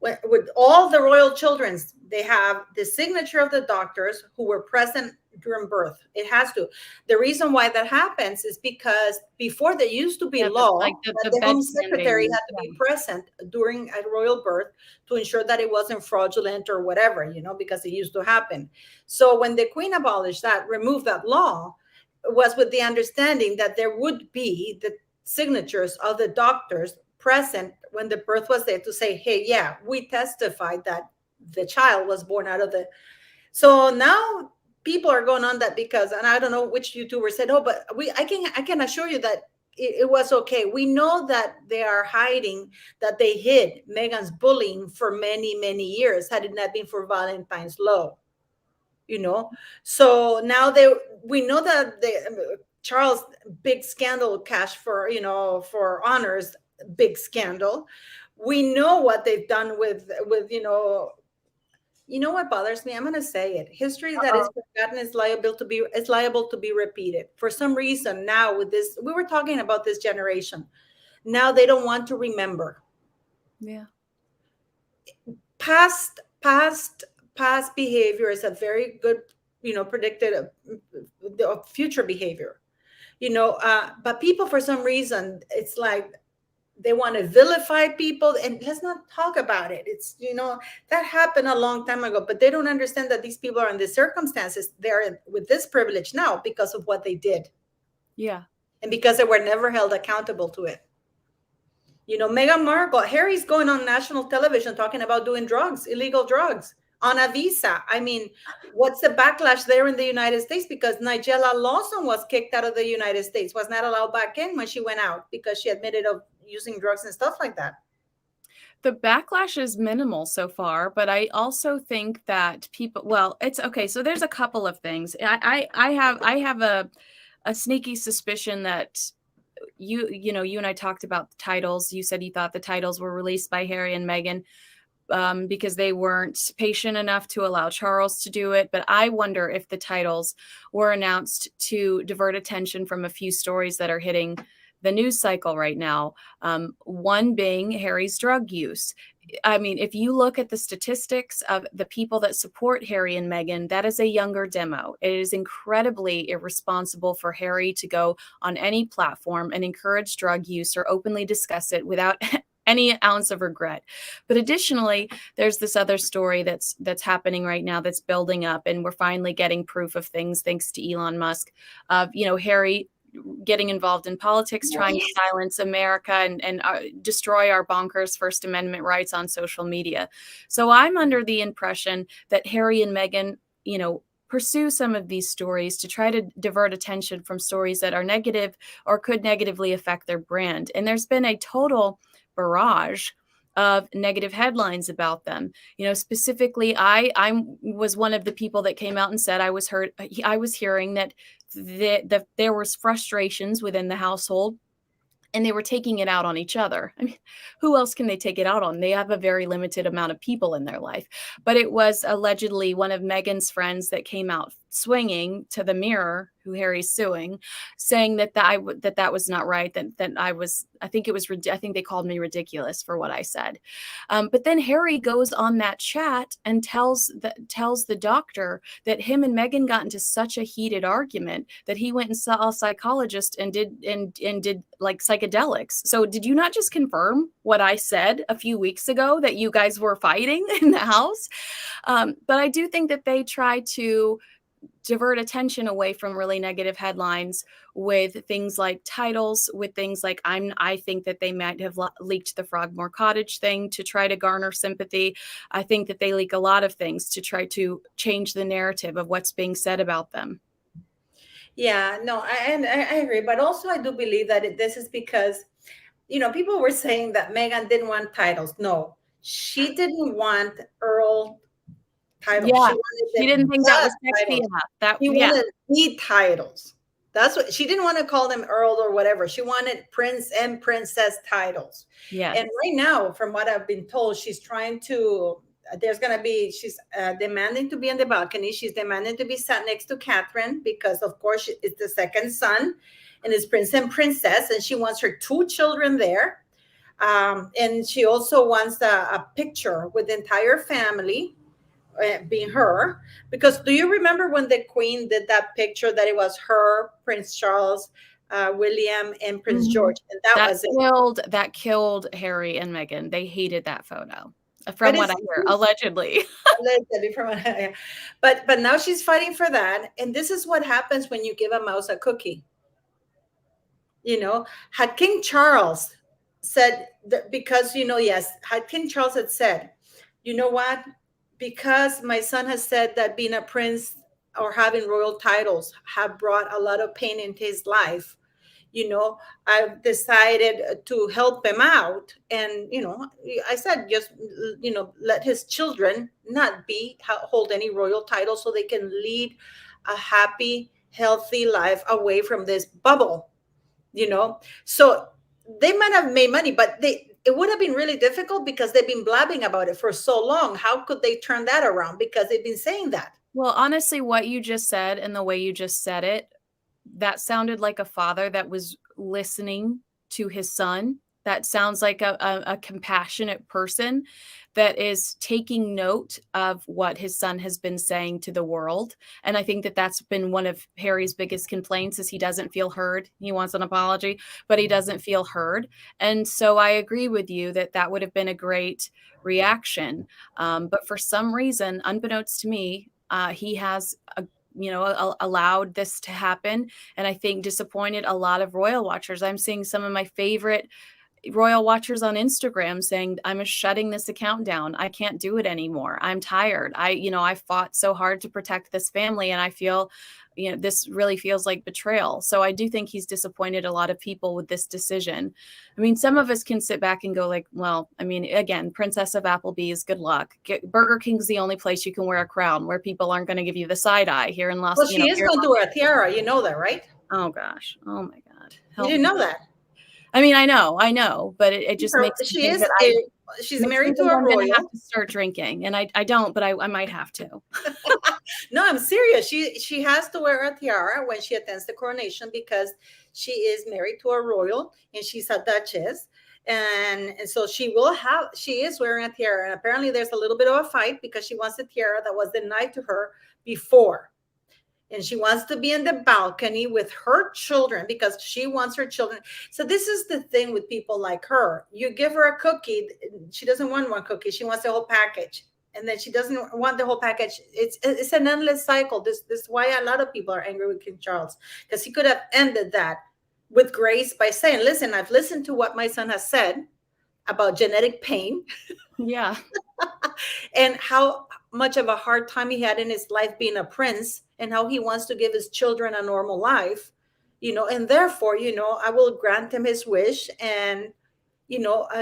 with all the royal children's. They have the signature of the doctors who were present during birth. It has to. The reason why that happens is because before there used to be law like that the home secretary had to be present during a royal birth to ensure that it wasn't fraudulent or whatever, because it used to happen. So when the queen abolished that, removed that law, it was with the understanding that there would be the signatures of the doctors present when the birth was there to say, hey, yeah, we testified that the child was born out of the. So now people are going on that because, and I don't know which YouTuber said, oh, but I can assure you that it was okay. We know that they are hiding, that they hid Meghan's bullying for many, many years, had it not been for Valentine's Law. So now we know that the Charles big scandal cash for honors, big scandal. We know what they've done with what bothers me? I'm going to say it. History that is forgotten is liable to be repeated. For some reason now with this, we were talking about this generation. Now they don't want to remember. Yeah. Past behavior is a very good, predicted of future behavior. But people, for some reason, it's like they want to vilify people, and let's not talk about it. It's that happened a long time ago, but they don't understand that these people are in these circumstances. They're with this privilege now because of what they did. Yeah. And because they were never held accountable to it. Meghan Markle, Harry's going on national television talking about doing drugs, illegal drugs on a visa. I mean, what's the backlash there in the United States? Because Nigella Lawson was kicked out of the United States, was not allowed back in when she went out because she admitted of using drugs and stuff like that. The backlash is minimal so far, but I also think that it's okay. So there's a couple of things. I have a sneaky suspicion that you and I talked about the titles. You said you thought the titles were released by Harry and Meghan because they weren't patient enough to allow Charles to do it. But I wonder if the titles were announced to divert attention from a few stories that are hitting the news cycle right now. One being Harry's drug use. I mean, if you look at the statistics of the people that support Harry and Meghan, that is a younger demo. It is incredibly irresponsible for Harry to go on any platform and encourage drug use or openly discuss it without any ounce of regret. But additionally, there's this other story that's happening right now that's building up, and we're finally getting proof of things thanks to Elon Musk of, Harry getting involved in politics, trying to silence America and destroy our bonkers First Amendment rights on social media. So I'm under the impression that Harry and Meghan, pursue some of these stories to try to divert attention from stories that are negative or could negatively affect their brand. And there's been a total barrage of negative headlines about them. Specifically, I was one of the people that came out and said I was hearing that there was frustrations within the household and they were taking it out on each other. I mean, who else can they take it out on? They have a very limited amount of people in their life. But it was allegedly one of Meghan's friends that came out swinging to the Mirror, who Harry's suing, saying that that was not right. I think they called me ridiculous for what I said. But then Harry goes on that chat and tells the doctor that him and Meghan got into such a heated argument that he went and saw a psychologist and did like psychedelics. So did you not just confirm what I said a few weeks ago, that you guys were fighting in the house? But I do think that they try to divert attention away from really negative headlines with things like titles, with things like I think that they might have leaked the Frogmore Cottage thing to try to garner sympathy. I think that they leak a lot of things to try to change the narrative of what's being said about them. Yeah, no, I agree. But also I do believe that this is because, people were saying that Meghan didn't want titles. No, she didn't want Earl titles. Yeah, she didn't think that was sexy enough. She wanted the titles. That's what she didn't want to call them Earl or whatever. She wanted Prince and Princess titles. Yes. And right now, from what I've been told, she's trying to. There's gonna be. She's demanding to be on the balcony. She's demanding to be sat next to Catherine because, of course, it's the second son, and it's Prince and Princess, and she wants her two children there. And she also wants a picture with the entire family being her, because do you remember when the queen did that picture that it was her, Prince Charles, William, and Prince George, and that was it. That killed Harry and Meghan. They hated that photo, But from what I hear, allegedly. allegedly from but now she's fighting for that, and this is what happens when you give a mouse a cookie. Had King Charles said that, because yes, had King Charles had said, you know what, because my son has said that being a prince or having royal titles have brought a lot of pain into his life, I've decided to help him out. And, I said, just, let his children not hold any royal titles so they can lead a happy, healthy life away from this bubble, So they might have made money, but it would have been really difficult because they've been blabbing about it for so long. How could they turn that around? Because they've been saying that. Well, honestly, what you just said and the way you just said it, that sounded like a father that was listening to his son. That sounds like a compassionate person that is taking note of what his son has been saying to the world. And I think that that's been one of Harry's biggest complaints, is he doesn't feel heard. He wants an apology, but he doesn't feel heard. And so I agree with you that that would have been a great reaction. But for some reason, unbeknownst to me, he has allowed this to happen, and I think disappointed a lot of royal watchers. I'm seeing some of my favorite royal watchers on Instagram saying, I'm shutting this account down. I can't do it anymore. I'm tired. I fought so hard to protect this family, and I feel, this really feels like betrayal. So I do think he's disappointed a lot of people with this decision. I mean, some of us can sit back and go like, well, I mean, again, Princess of Applebee's, good luck. Burger King's the only place you can wear a crown where people aren't going to give you the side eye here in Los Well, she is going to wear a tiara. You know that, right? Oh gosh. Oh my God. You didn't know that? I mean, I know, but it just makes me think that she's married to a royal. I'm gonna have to start drinking, and I don't, but I might have to. No, I'm serious. She has to wear a tiara when she attends the coronation because she is married to a royal and she's a duchess. And so she is wearing a tiara. And apparently there's a little bit of a fight because she wants a tiara that was denied to her before. And she wants to be in the balcony with her children because she wants her children. So this is the thing with people like her. You give her a cookie. She doesn't want one cookie. She wants the whole package. And then she doesn't want the whole package. It's an endless cycle. This is why a lot of people are angry with King Charles, because he could have ended that with grace by saying, listen, I've listened to what my son has said about genetic pain. Yeah. And how much of a hard time he had in his life being a prince, and how he wants to give his children a normal life, and therefore, I will grant him his wish, and,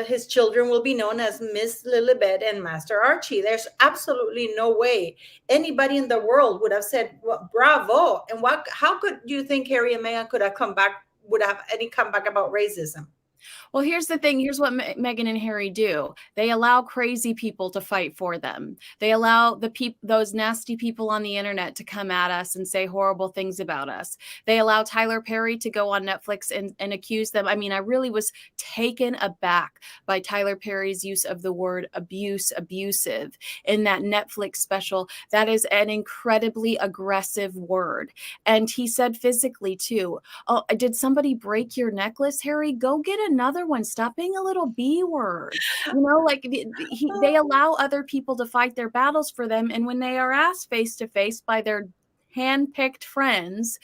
his children will be known as Miss Lilibet and Master Archie. There's absolutely no way anybody in the world would have said, well, bravo. And how could you think Harry and Meghan would have any comeback about racism? Well, here's the thing. Here's what Meghan and Harry do. They allow crazy people to fight for them. They allow those nasty people on the internet to come at us and say horrible things about us. They allow Tyler Perry to go on Netflix and accuse them. I mean, I really was taken aback by Tyler Perry's use of the word abusive in that Netflix special. That is an incredibly aggressive word. And he said physically too. Oh, did somebody break your necklace, Harry? Go get another one. Stop being a little B word. Like they allow other people to fight their battles for them. And when they are asked face to face by their handpicked friends,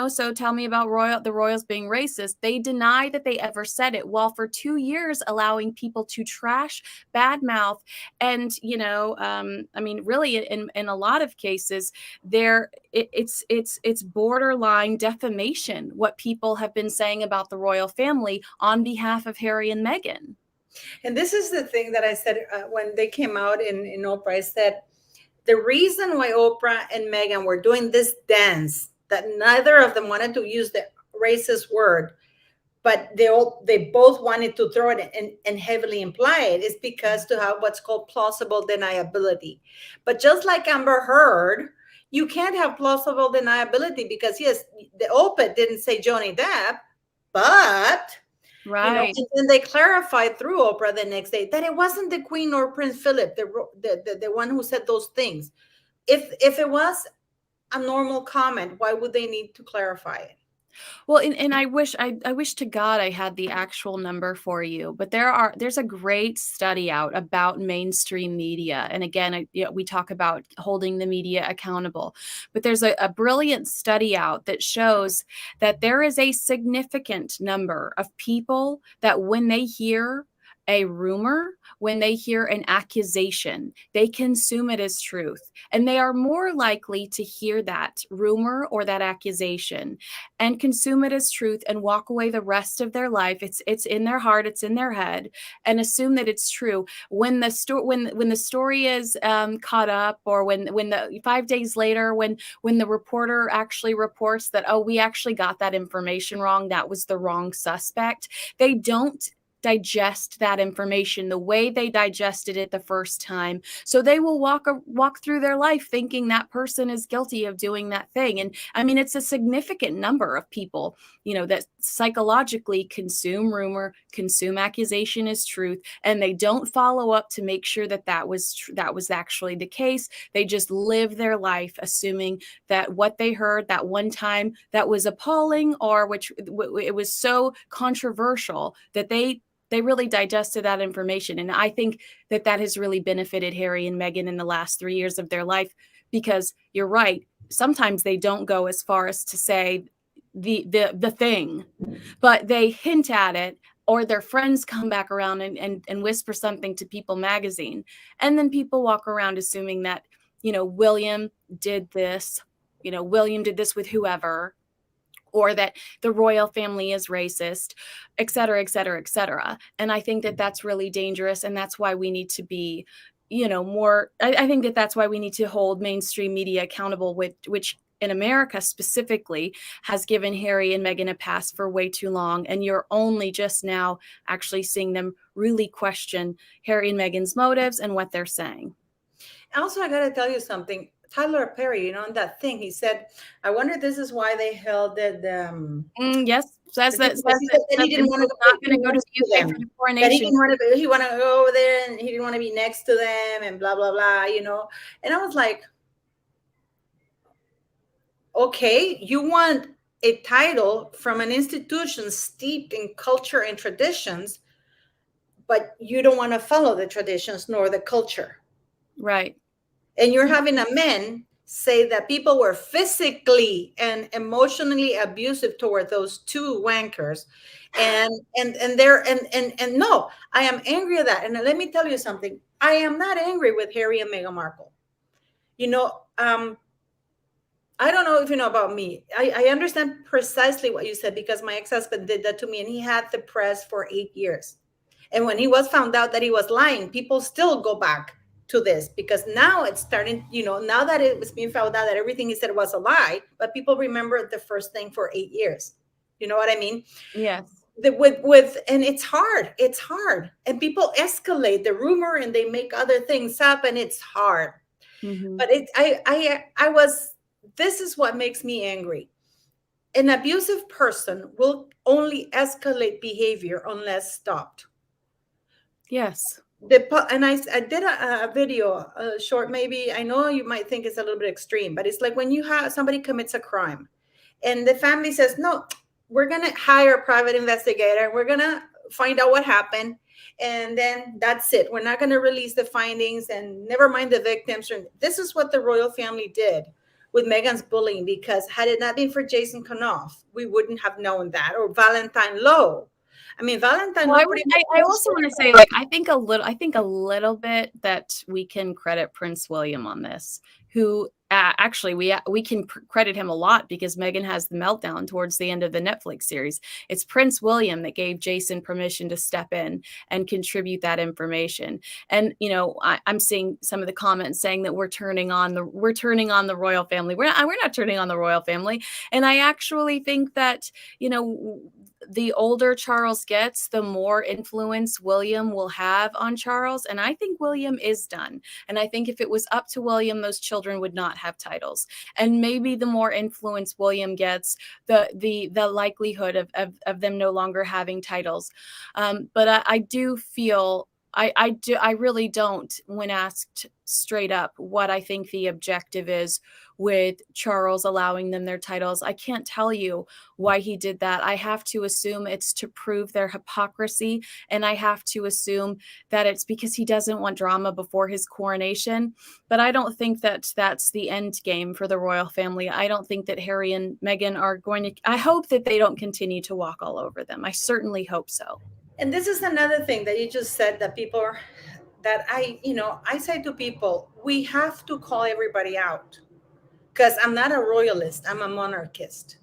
so tell me about the royals being racist, they deny that they ever said it, while for 2 years allowing people to trash, badmouth, and I mean, really in a lot of cases it's borderline defamation what people have been saying about the royal family on behalf of Harry and Meghan. And this is the thing that I said when they came out in Oprah. I said, the reason why Oprah and Meghan were doing this dance that neither of them wanted to use the racist word, but they both wanted to throw it and heavily imply it, is because to have what's called plausible deniability. But just like Amber Heard, you can't have plausible deniability because yes, the op-ed didn't say Johnny Depp, but Right. and then they clarified through Oprah the next day that it wasn't the Queen or Prince Philip, the one who said those things. If it was a normal comment, why would they need to clarify it? Well, and I wish to God I had the actual number for you, but there's a great study out about mainstream media. And again, we talk about holding the media accountable, but there's a brilliant study out that shows that there is a significant number of people that when they hear a rumor, when they hear an accusation, they consume it as truth. And they are more likely to hear that rumor or that accusation and consume it as truth and walk away the rest of their life. It's in their heart, it's in their head, and assume that it's true. When the story is caught up, or when the 5 days later, when the reporter actually reports that, oh, we actually got that information wrong, that was the wrong suspect, they don't digest that information the way they digested it the first time. So they will walk through their life thinking that person is guilty of doing that thing. And I mean, it's a significant number of people, that psychologically consume rumor, consume accusation as truth, and they don't follow up to make sure that was actually the case. They just live their life assuming that what they heard that one time that was appalling, or which it was so controversial that they really digested that information. And I think that has really benefited Harry and Meghan in the last 3 years of their life, because you're right. Sometimes they don't go as far as to say the thing, but they hint at it, or their friends come back around and whisper something to People magazine. And then people walk around assuming that, William did this, William did this with whoever, or that the royal family is racist, et cetera, et cetera, et cetera. And I think that that's really dangerous. And that's why we need to be, more, I think that that's why we need to hold mainstream media accountable, which in America specifically has given Harry and Meghan a pass for way too long. And you're only just now actually seeing them really question Harry and Meghan's motives and what they're saying. Also, I got to tell you something. Tyler Perry, on that thing, he said, "I wonder if this is why they held it." Yes, says that he didn't want to go to the UK for the coronation. That he wanted to go over there, and he didn't want to be next to them, and blah blah blah. And I was like, okay, you want a title from an institution steeped in culture and traditions, but you don't want to follow the traditions nor the culture, right? And you're having a man say that people were physically and emotionally abusive toward those two wankers. And no, I am angry at that. And let me tell you something. I am not angry with Harry and Meghan Markle. I don't know if you know about me. I understand precisely what you said, because my ex-husband did that to me, and he had the press for 8 years. And when he was found out that he was lying, people still go back to this, because now it's starting, now that it was being found out that everything he said was a lie, but people remember the first thing for 8 years. You know what I mean? Yes. And it's hard. And people escalate the rumor and they make other things up, and it's hard. Mm-hmm. But this is what makes me angry. An abusive person will only escalate behavior unless stopped. Yes. And I did a video, short, maybe. I know you might think it's a little bit extreme, but it's like when you have somebody commits a crime and the family says, no, we're going to hire a private investigator. We're going to find out what happened. And then that's it. We're not going to release the findings, and never mind the victims. This is what the royal family did with Meghan's bullying, because had it not been for Jason Kanoff, we wouldn't have known that. Or Valentine Lowe. I mean, Valentine. Well, I also want to say, I think a little bit that we can credit Prince William on this, who actually we can credit him a lot because Meghan has the meltdown towards the end of the Netflix series. It's Prince William that gave Jason permission to step in and contribute that information. And I'm seeing some of the comments saying that we're turning on the royal family. We're not turning on the royal family. And I actually think that the older Charles gets, the more influence William will have on Charles. And I think William is done. And I think if it was up to William, those children would not have titles. And maybe the more influence William gets, the likelihood of them no longer having titles. But I do feel I really don't, when asked straight up what I think the objective is with Charles allowing them their titles. I can't tell you why he did that. I have to assume it's to prove their hypocrisy, and I have to assume that it's because he doesn't want drama before his coronation. But I don't think that that's the end game for the royal family. I don't think that Harry and Meghan are going to, I hope that they don't continue to walk all over them. I certainly hope so. And this is another thing that you just said that I say to people, we have to call everybody out, because I'm not a royalist, I'm a monarchist.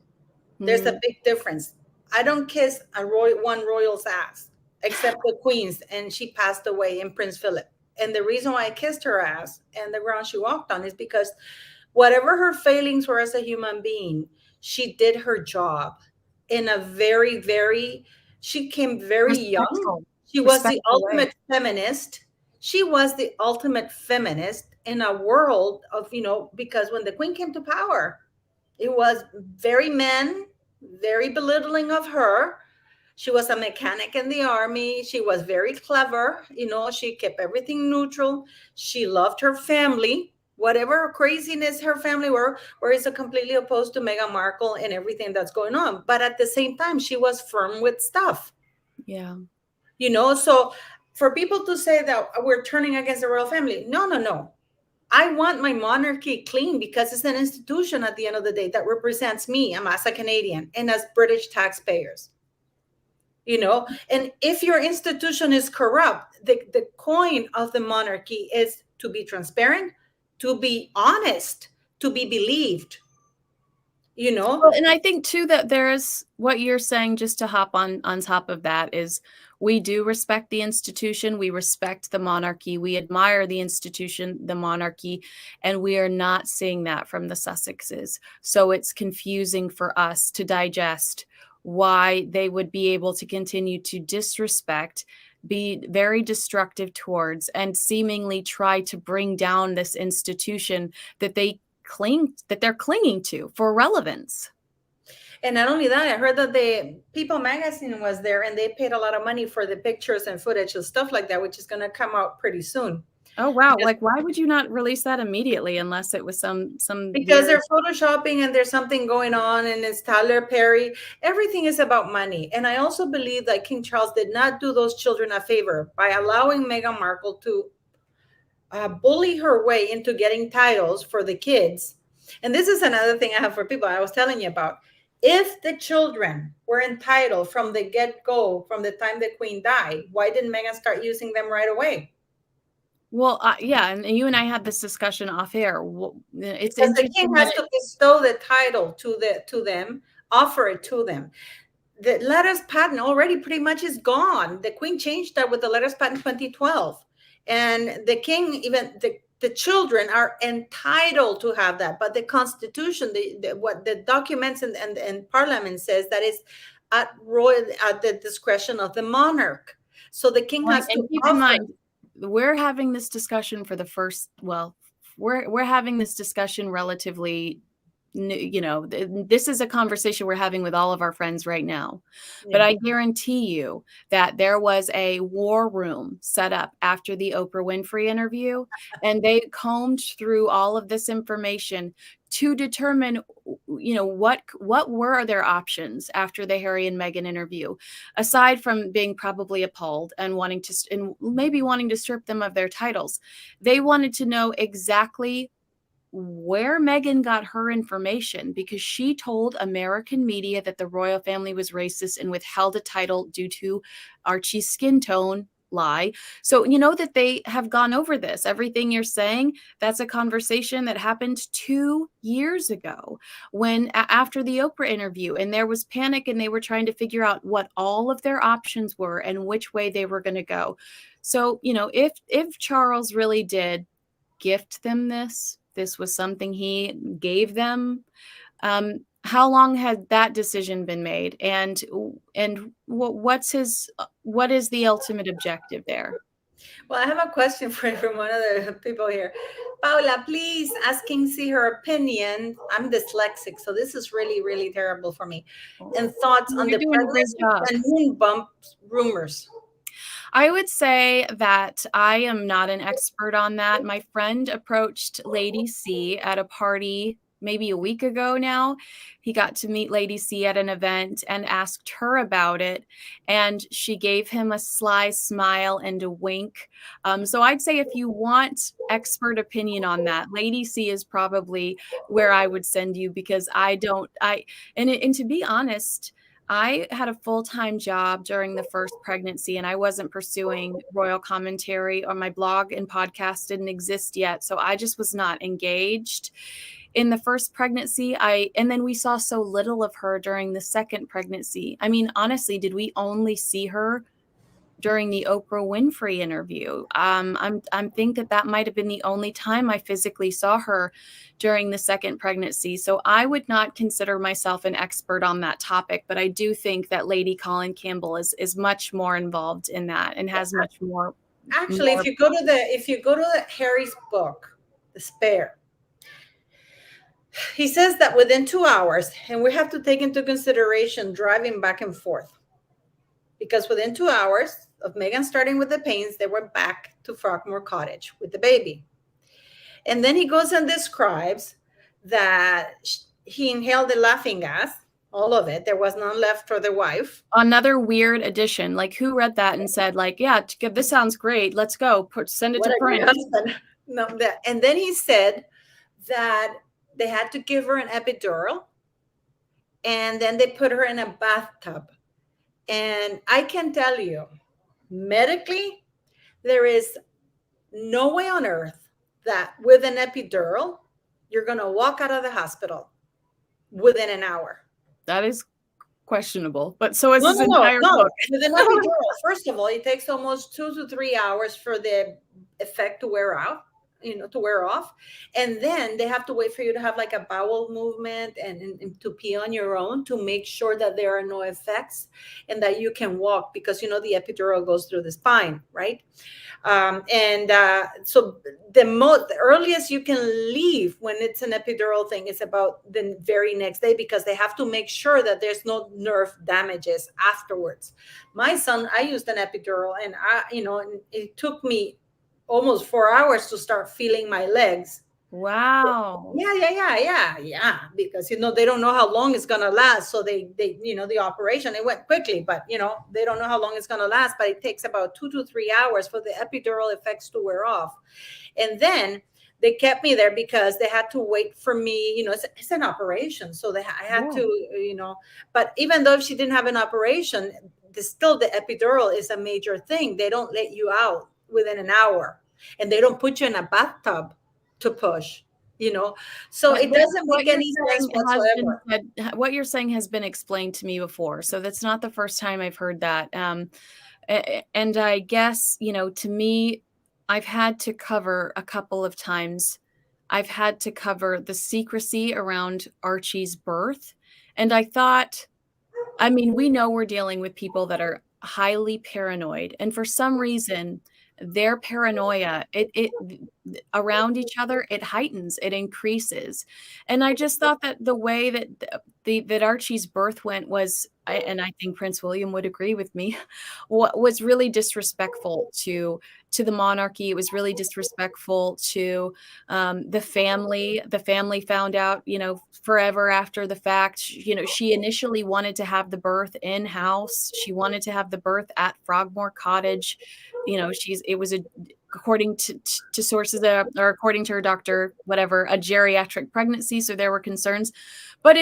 There's a big difference. I don't kiss one royal's ass, except the Queen's, and she passed away in Prince Philip. And the reason why I kissed her ass and the ground she walked on is because whatever her failings were as a human being, she did her job in a very, very, she came very young. She was the ultimate feminist. She was the ultimate feminist in a world of, because when the Queen came to power, it was very belittling of her. She was a mechanic in the army. She was very clever. She kept everything neutral. She loved her family. Whatever craziness her family were is completely opposed to Meghan Markle and everything that's going on. But at the same time, she was firm with stuff. Yeah. So for people to say that we're turning against the royal family, no. I want my monarchy clean because it's an institution at the end of the day that represents me as a Canadian and as British taxpayers. And if your institution is corrupt, the coin of the monarchy is to be transparent, to be honest, to be believed. Well, and I think too that there's what you're saying, just to hop on top of that, is we do respect the institution. We respect the monarchy. We admire the institution, the monarchy, and we are not seeing that from the Sussexes. So it's confusing for us to digest why they would be able to continue to disrespect, be very destructive towards, and seemingly try to bring down this institution that they're clinging to for relevance. And not only that, I heard that the People magazine was there and they paid a lot of money for the pictures and footage and stuff like that, which is going to come out pretty soon. Oh, wow. Like, why would you not release that immediately unless it was some because they're photoshopping and there's something going on and it's Tyler Perry. Everything is about money. And I also believe that King Charles did not do those children a favor by allowing Meghan Markle to bully her way into getting titles for the kids. And this is another thing I have for people I was telling you about. If the children were entitled from the get-go, from the time the Queen died, why didn't Meghan start using them right away? Well, yeah, and you and I had this discussion off air. It's because the king has to bestow the title to them, offer it to them. The letters patent already pretty much is gone. The Queen changed that with the letters patent 2012, and the king, even the children are entitled to have that. But the Constitution, what the documents and Parliament says that is at the discretion of the monarch. So the king has to keep in mind, we're having this discussion for the first, well, we're having this discussion relatively, this is a conversation we're having with all of our friends right now. Yeah. But I guarantee you that there was a war room set up after the Oprah Winfrey interview, and they combed through all of this information to determine, what were their options after the Harry and Meghan interview, aside from being probably appalled and maybe wanting to strip them of their titles. They wanted to know exactly where Meghan got her information, because she told American media that the royal family was racist and withheld a title due to Archie's skin tone lie. So you know that they have gone over this. Everything you're saying, that's a conversation that happened 2 years ago when after the Oprah interview, and there was panic and they were trying to figure out what all of their options were and which way they were going to go. So, you know, if Charles really did gift them this was something he gave them, how long had that decision been made, and what is the ultimate objective there? Well, I have a question for one of the people here. Paula, please ask Kinsey her opinion. I'm dyslexic, so this is really, really terrible for me. And thoughts on You're the doing a great pregnancy job. and moon bump rumors. I would say that I am not an expert on that. My friend approached Lady C at a party maybe a week ago now. He got to meet Lady C at an event and asked her about it, and she gave him a sly smile and a wink. So I'd say if you want expert opinion on that, Lady C is probably where I would send you, because and to be honest, I had a full-time job during the first pregnancy, and I wasn't pursuing royal commentary, or my blog and podcast didn't exist yet. So I just was not engaged in the first pregnancy. And then we saw so little of her during the second pregnancy. I mean, honestly, did we only see her during the Oprah Winfrey interview? I'm think that might have been the only time I physically saw her during the second pregnancy. So I would not consider myself an expert on that topic, but I do think that Lady Colin Campbell is much more involved in that and has much more. Actually, if you go to the Harry's book, The Spare, he says that within 2 hours, and we have to take into consideration driving back and forth, because within 2 hours of Meghan starting with the pains, they went back to Frogmore Cottage with the baby. And then he goes and describes that he inhaled the laughing gas, all of it. There was none left for the wife. Another weird addition. Like, who read that and said, like, yeah, this sounds great, let's go, send it to print? No, and then he said that they had to give her an epidural, and then they put her in a bathtub. And I can tell you, medically, there is no way on earth that with an epidural, you're going to walk out of the hospital within an hour. That is questionable. But so is this entire book. With an epidural, first of all, it takes almost 2 to 3 hours for the effect to wear out, to wear off. And then they have to wait for you to have like a bowel movement and to pee on your own to make sure that there are no effects and that you can walk, because, the epidural goes through the spine, right? So the earliest you can leave when it's an epidural thing is about the very next day, because they have to make sure that there's no nerve damages afterwards. My son, I used an epidural, and it took me almost 4 hours to start feeling my legs. Wow. Yeah. Because, they don't know how long it's going to last. So they, the operation, it went quickly, but, they don't know how long it's going to last, but it takes about 2 to 3 hours for the epidural effects to wear off. And then they kept me there because they had to wait for me, it's an operation. So I had to, but even though she didn't have an operation, still the epidural is a major thing. They don't let you out within an hour, and they don't put you in a bathtub to push, so it doesn't make any sense whatsoever. What you're saying has been explained to me before, so that's not the first time I've heard that. And I guess, to me, I've had to cover a couple of times. I've had to cover the secrecy around Archie's birth, and I thought, we know we're dealing with people that are highly paranoid, and for some reason their paranoia, it around each other, it heightens, it increases. And I just thought that the way that Archie's birth went was, and I think Prince William would agree with me, was really disrespectful to the monarchy. It was really disrespectful to the family. The family found out, forever after the fact. She initially wanted to have the birth in-house. She wanted to have the birth at Frogmore Cottage. It was according to sources, or according to her doctor, whatever, a geriatric pregnancy. So there were concerns, but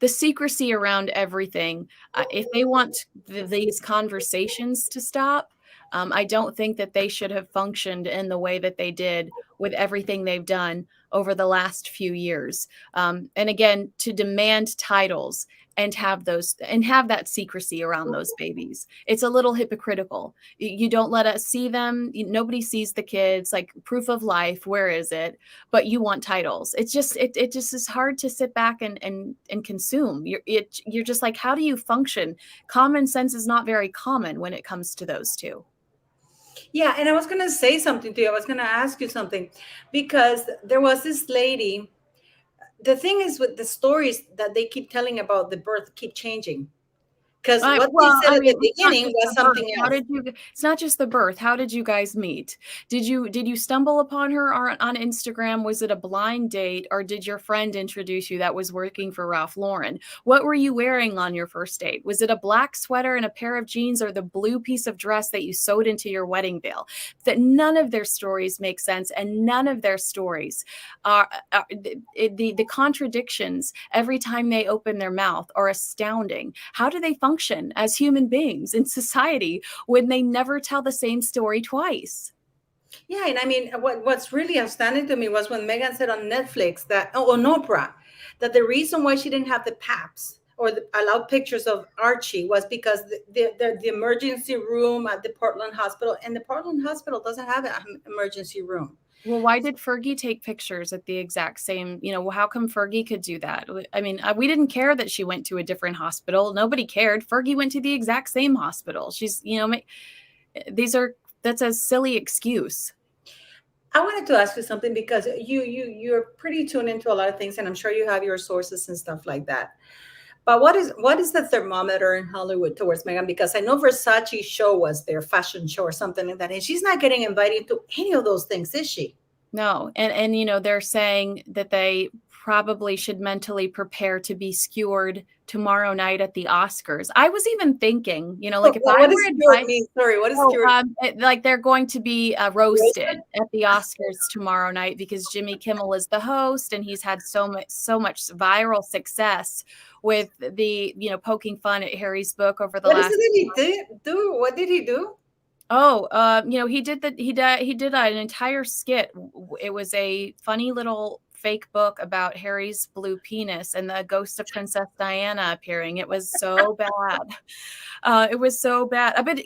the secrecy around everything, if they want these conversations to stop, I don't think that they should have functioned in the way that they did with everything they've done over the last few years. And again, to demand titles and have that secrecy around those babies. It's a little hypocritical. You don't let us see them. Nobody sees the kids, like proof of life. Where is it? But you want titles. It's just, it just is hard to sit back and consume. You're just like, how do you function? Common sense is not very common when it comes to those two. Yeah, and I was going to say something to you. I was going to ask you something, because there was this lady. The thing is, with the stories that they keep telling about the birth keep changing, because what they Well, said I at the mean, it's not beginning just was the birth. something else. It's not just the birth. How did you guys meet? Did you stumble upon her on Instagram? Was it a blind date, or did your friend introduce you that was working for Ralph Lauren? What were you wearing on your first date? Was it a black sweater and a pair of jeans, or the blue piece of dress that you sewed into your wedding veil? That none of their stories make sense, and none of their stories are the contradictions every time they open their mouth are astounding. How do they function as human beings in society when they never tell the same story twice? Yeah, and I mean, what's really outstanding to me was when Megan said on Netflix that, oh, on Oprah, that the reason why she didn't have the paps or allowed pictures of Archie was because the emergency room at the Portland hospital, and the Portland hospital doesn't have an emergency room. Well, why did Fergie take pictures at the exact same, how come Fergie could do that? I mean, we didn't care that she went to a different hospital. Nobody cared. Fergie went to the exact same hospital. She's, that's a silly excuse. I wanted to ask you something, because you're pretty tuned into a lot of things, and I'm sure you have your sources and stuff like that. But what is the thermometer in Hollywood towards Meghan? Because I know Versace show was their fashion show or something like that, and she's not getting invited to any of those things, is she? No. And they're saying that they probably should mentally prepare to be skewered tomorrow night at the Oscars. I was even thinking, like if I What does were steward advised, mean? Sorry, what is steward? like they're going to be roasted Roasted? at the Oscars tomorrow night because Jimmy Kimmel is the host and he's had so much viral success with the, poking fun at Harry's book over the What is last. it that he do? What did he do? Oh, he did an entire skit. It was a funny little fake book about Harry's blue penis and the ghost of Princess Diana appearing. It was so bad. It was so bad. But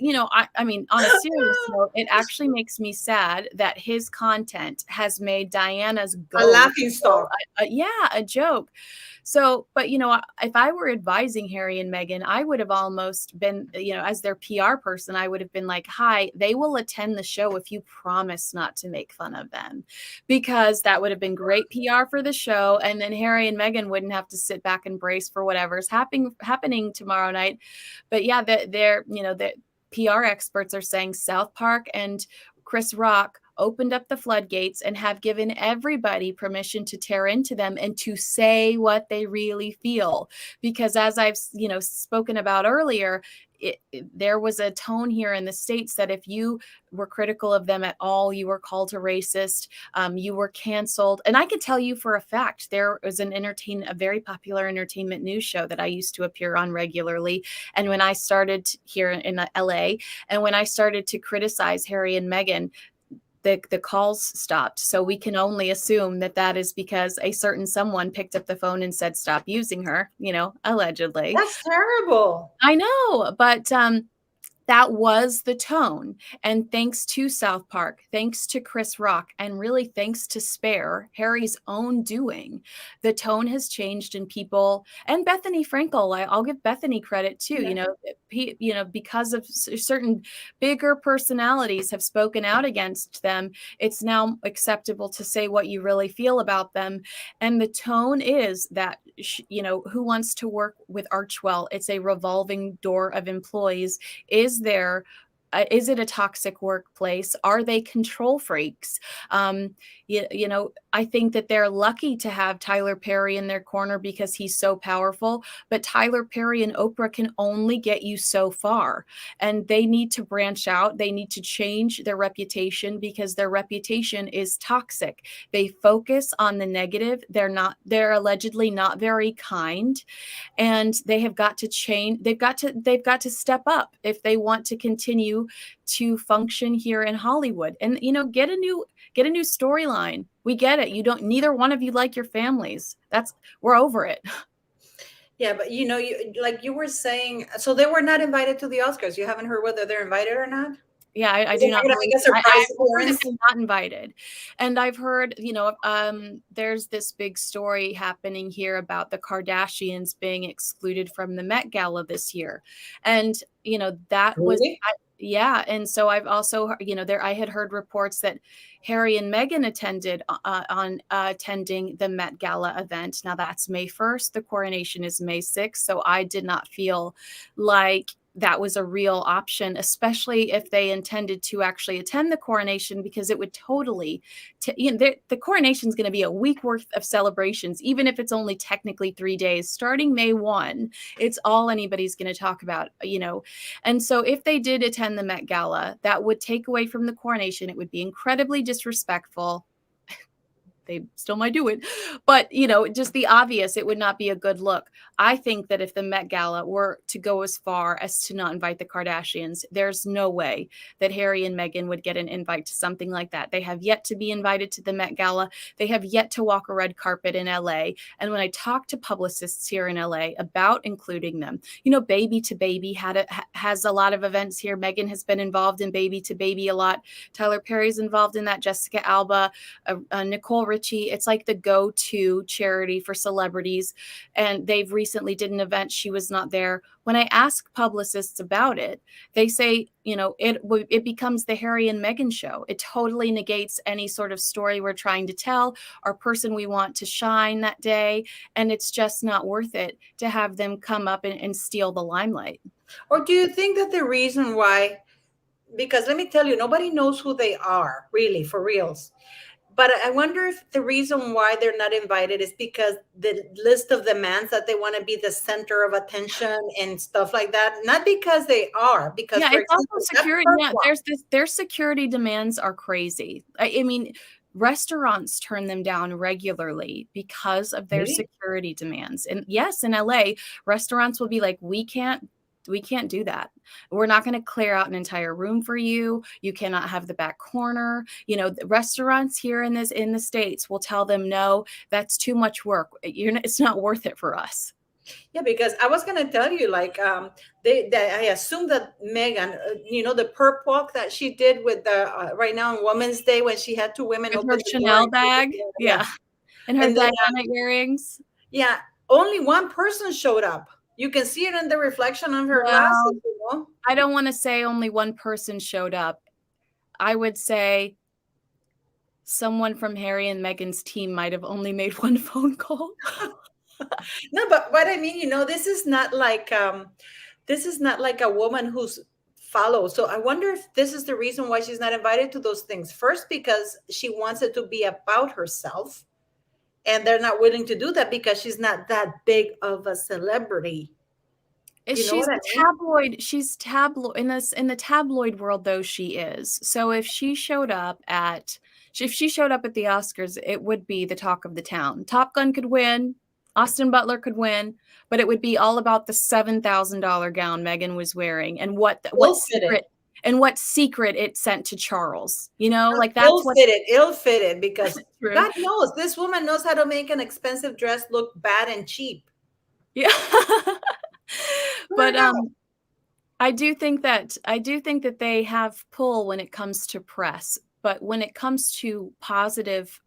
I mean, on a serious note, it actually makes me sad that his content has made Diana's A ghost laughing stock. a joke. So, but if I were advising Harry and Meghan, I would have almost been, as their PR person, I would have been like, hi, they will attend the show if you promise not to make fun of them, because that would have been great PR for the show. And then Harry and Meghan wouldn't have to sit back and brace for whatever's happening tomorrow night. But yeah, the PR experts are saying South Park and Chris Rock opened up the floodgates and have given everybody permission to tear into them and to say what they really feel. Because as I've, spoken about earlier, there was a tone here in the States that if you were critical of them at all, you were called a racist, you were canceled. And I could tell you for a fact, there was a very popular entertainment news show that I used to appear on regularly. And when I started here in LA, and when I started to criticize Harry and Meghan, the calls stopped. So we can only assume that is because a certain someone picked up the phone and said, stop using her, allegedly. That's terrible. I know, but that was the tone. And thanks to South Park, thanks to Chris Rock, and really thanks to Spare, Harry's own doing, the tone has changed in people. And Bethany Frankel, I'll give Bethany credit too. Because of certain bigger personalities have spoken out against them, it's now acceptable to say what you really feel about them. And the tone is that, who wants to work with Archwell? It's a revolving door of employees. Is it a toxic workplace? Are they control freaks? I think that they're lucky to have Tyler Perry in their corner because he's so powerful, but Tyler Perry and Oprah can only get you so far, and they need to branch out. They need to change their reputation because their reputation is toxic. They focus on the negative. They're allegedly not very kind, and they have got to change. They've got to step up if they want to continue you to function here in Hollywood. And, you know, get a new storyline. We get it. Neither one of you like your families. We're over it. Yeah, but you know, you were saying, so they were not invited to the Oscars. You haven't heard whether they're invited or not? Yeah, I Is do it not not going to believe. make a I surprise heard that appearance? they're not invited, and I've heard, you know, there's this big story happening here about the Kardashians being excluded from the Met Gala this year, and you know that was. Really? Yeah, and so I've also, you know, I had heard reports that Harry and Meghan attending the Met Gala event. Now that's May 1st. The coronation is May 6th. So I did not feel like that was a real option, especially if they intended to actually attend the coronation, because it would totally, you know, the coronation is going to be a week worth of celebrations, even if it's only technically 3 days. Starting May 1, it's all anybody's going to talk about, you know. And so if they did attend the Met Gala, that would take away from the coronation. It would be incredibly disrespectful. They still might do it, but you know, just the obvious, it would not be a good look. I think that if the Met Gala were to go as far as to not invite the Kardashians, there's no way that Harry and Meghan would get an invite to something like that. They have yet to be invited to the Met Gala. They have yet to walk a red carpet in LA. And when I talk to publicists here in LA about including them, you know, Baby to Baby has a lot of events here. Meghan has been involved in Baby to Baby a lot. Tyler Perry's involved in that. Jessica Alba, Nicole Richie. It's like the go-to charity for celebrities. And they've recently did an event. She was not there. When I ask publicists about it, they say, you know, it becomes the Harry and Meghan show. It totally negates any sort of story we're trying to tell or person we want to shine that day. And it's just not worth it to have them come up and steal the limelight. Or do you think that the reason why, because let me tell you, nobody knows who they are, really, for reals. But I wonder if the reason why they're not invited is because the list of demands that they want to be the center of attention and stuff like that. Not because they are, because Yeah, for it's also example, security. Yeah, their security demands are crazy. I mean, restaurants turn them down regularly because of their really? security demands. And yes, in LA, restaurants will be like, we can't do that. We're not going to clear out an entire room for you. You cannot have the back corner. You know, the restaurants here in the States will tell them, no, that's too much work. It's not worth it for us. Yeah, because I was going to tell you, like, I assume that Meghan, you know, the perp walk that she did with the right now on Women's Day when she had two women With open her the door. Chanel bag. Yeah. Yeah. And her And then, Diana earrings. yeah, only one person showed up. You can see it in the reflection of her Well, glasses, you know? I don't want to say only one person showed up. I would say someone from Harry and Meghan's team might have only made one phone call. No, but what I mean, you know, this is not like a woman who's follows. So I wonder if this is the reason why she's not invited to those things. First, because she wants it to be about herself, and they're not willing to do that because she's not that big of a celebrity. You know what I mean? She's tabloid in the tabloid world, though. She is. So if she showed up at the Oscars, it would be the talk of the town. Top Gun could win, Austin Butler could win, but it would be all about the $7,000 gown Meghan was wearing and what secret it sent to Charles. You know, like that's what Ill fitted because true. God knows this woman knows how to make an expensive dress look bad and cheap. Yeah. But I do think that they have pull when it comes to press, but when it comes to positive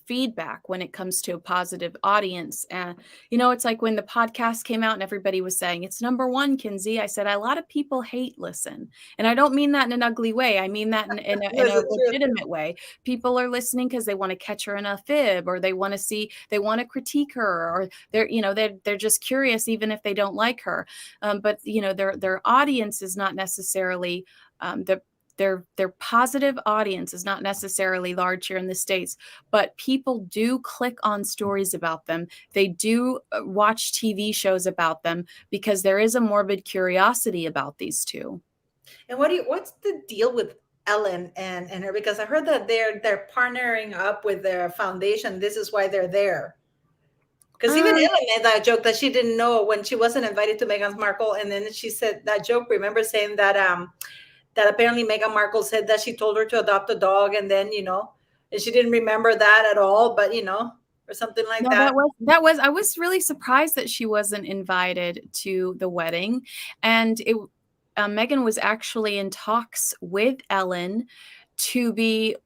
feedback, when it comes to a positive audience, and you know, it's like when the podcast came out and everybody was saying it's #1, Kinsey. I said a lot of people hate listen, and I don't mean that in an ugly way. I mean that in a legitimate way. People are listening because they want to catch her in a fib, or they want to critique her, or they're just curious, even if they don't like her. But you know, their audience is not necessarily their positive audience is not necessarily large here in the States, but people do click on stories about them. They do watch TV shows about them because there is a morbid curiosity about these two. And what's the deal with Ellen and her? Because I heard that they're partnering up with their foundation. This is why they're there. Because even Ellen made that joke that she didn't know when she wasn't invited to Meghan's Markle, and then she said that joke. Remember saying that that apparently Meghan Markle said that she told her to adopt a dog, and then, and she didn't remember that at all, but, or something like No, that. I was really surprised that she wasn't invited to the wedding. And Meghan was actually in talks with Ellen to be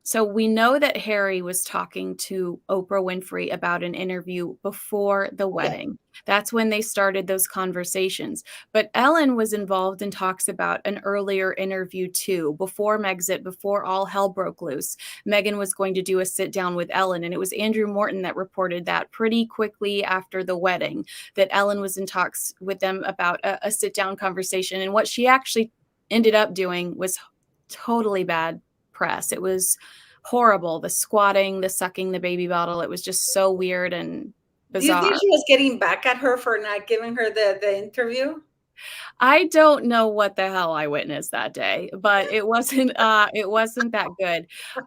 so we know that Harry was talking to Oprah Winfrey about an interview before the wedding. That's when they started those conversations. But Ellen was involved in talks about an earlier interview too, before Megxit, before all hell broke loose. Meghan was going to do a sit down with Ellen, and it was Andrew Morton that reported that pretty quickly after the wedding, that Ellen was in talks with them about a sit down conversation. And what she actually ended up doing was totally bad press. It was horrible. The squatting, the sucking the baby bottle. It was just so weird and Do you think bizarre. she was getting back at her for not giving her the interview? I don't know what the hell I witnessed that day, but it wasn't that good.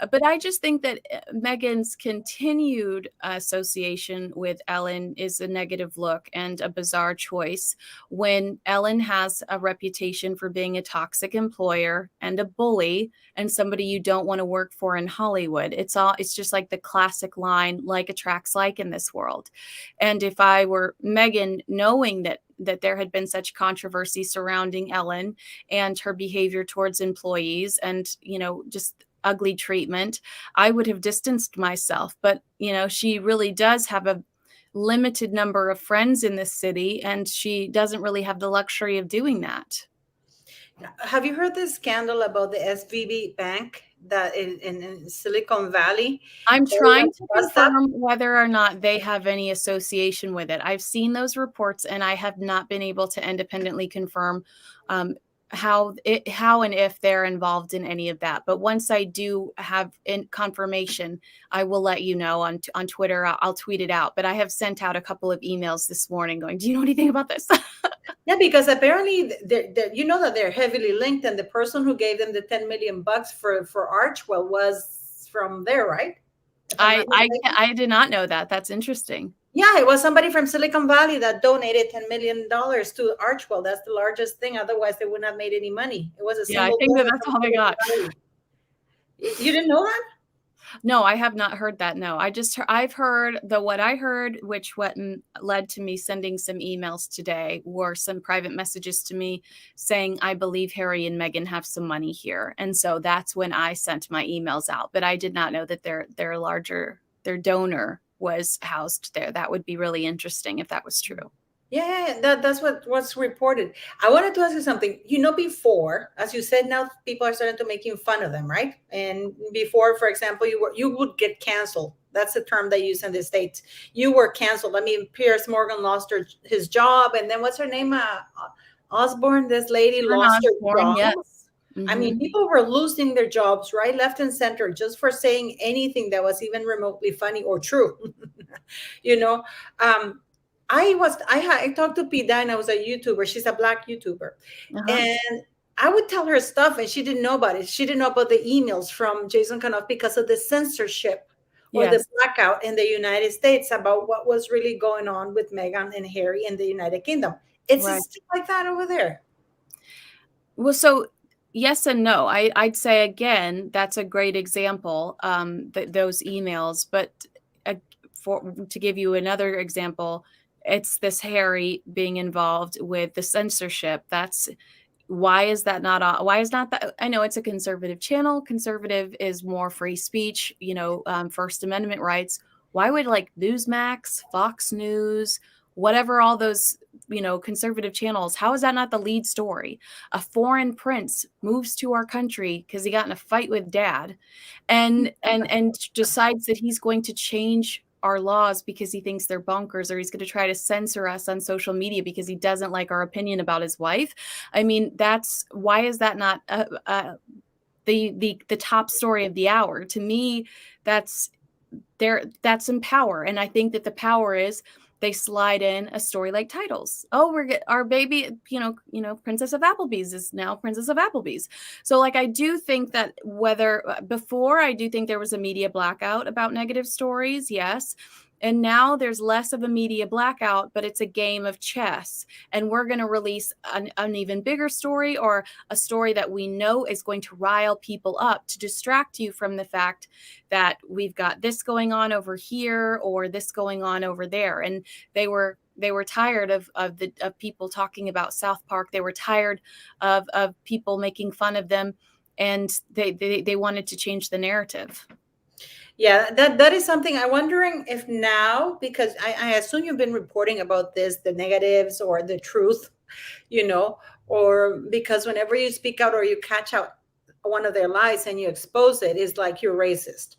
But I just think that Meghan's continued association with Ellen is a negative look and a bizarre choice when Ellen has a reputation for being a toxic employer and a bully and somebody you don't want to work for in Hollywood. It's just like the classic line, like attracts like in this world. And if I were Meghan, knowing that there had been such controversy surrounding Ellen and her behavior towards employees and, just ugly treatment, I would have distanced myself. But, she really does have a limited number of friends in this city, and she doesn't really have the luxury of doing that. Have you heard this scandal about the SVB Bank that in Silicon Valley? I'm trying to Bust up? confirm whether or not they have any association with it. I've seen those reports, and I have not been able to independently confirm how and if they're involved in any of that. But once I do have confirmation, I will let you know on Twitter. I'll tweet it out. But I have sent out a couple of emails this morning going, do you know anything about this? Yeah, because apparently you know that they're heavily linked, and the person who gave them the 10 million bucks for Archwell was from there, right? If I'm not mistaken. I did not know that. That's interesting. Yeah, it was somebody from Silicon Valley that donated $10 million to Archwell. That's the largest thing. Otherwise, they wouldn't have made any money. It was a Yeah, I single think donor that's from all they Silicon got. Valley. You didn't know that? No, I have not heard that. No, I've heard what I heard, which led to me sending some emails today, were some private messages to me saying, I believe Harry and Meghan have some money here. And so that's when I sent my emails out. But I did not know that their donor was housed there. That would be really interesting if that was true. Yeah, that's what's reported. I wanted to ask you something. Before, as you said, now people are starting to making fun of them, right? And before, for example, you would get canceled. That's the term they use in the States. You were canceled. I mean, Piers Morgan lost his job, and then what's her name? Osborne, this lady lost her job. Yes. I mean, people were losing their jobs right, left, and center just for saying anything that was even remotely funny or true. you know, I talked to P. Dine. I was a YouTuber. She's a Black YouTuber, and I would tell her stuff, and she didn't know about it. She didn't know about the emails from Jason Kanoff because of the censorship or the blackout in the United States about what was really going on with Meghan and Harry in the United Kingdom. It's just like that over there. Well, so yes and no. I'd say, again, that's a great example, those emails. But to give you another example, it's this Harry being involved with the censorship. Why is not that? I know it's a conservative channel. Conservative is more free speech, First Amendment rights. Why would Newsmax, Fox News, whatever, all those, conservative channels, how is that not the lead story? A foreign prince moves to our country because he got in a fight with dad and decides that he's going to change our laws because he thinks they're bonkers, or he's going to try to censor us on social media because he doesn't like our opinion about his wife. I mean, why is that not the top story of the hour? To me, that's in power. And I think that the power is they slide in a story like titles. Oh, our baby, Princess of Applebee's is now Princess of Applebee's. So I do think that before, I do think there was a media blackout about negative stories. Yes. And now there's less of a media blackout, but it's a game of chess. And we're going to release an even bigger story, or a story that we know is going to rile people up to distract you from the fact that we've got this going on over here or this going on over there. And they were tired of people talking about South Park. They were tired of people making fun of them, and they wanted to change the narrative. Yeah, that is something I'm wondering if now, because I assume you've been reporting about this, the negatives or the truth, or because whenever you speak out or you catch out one of their lies and you expose it, it's like you're racist.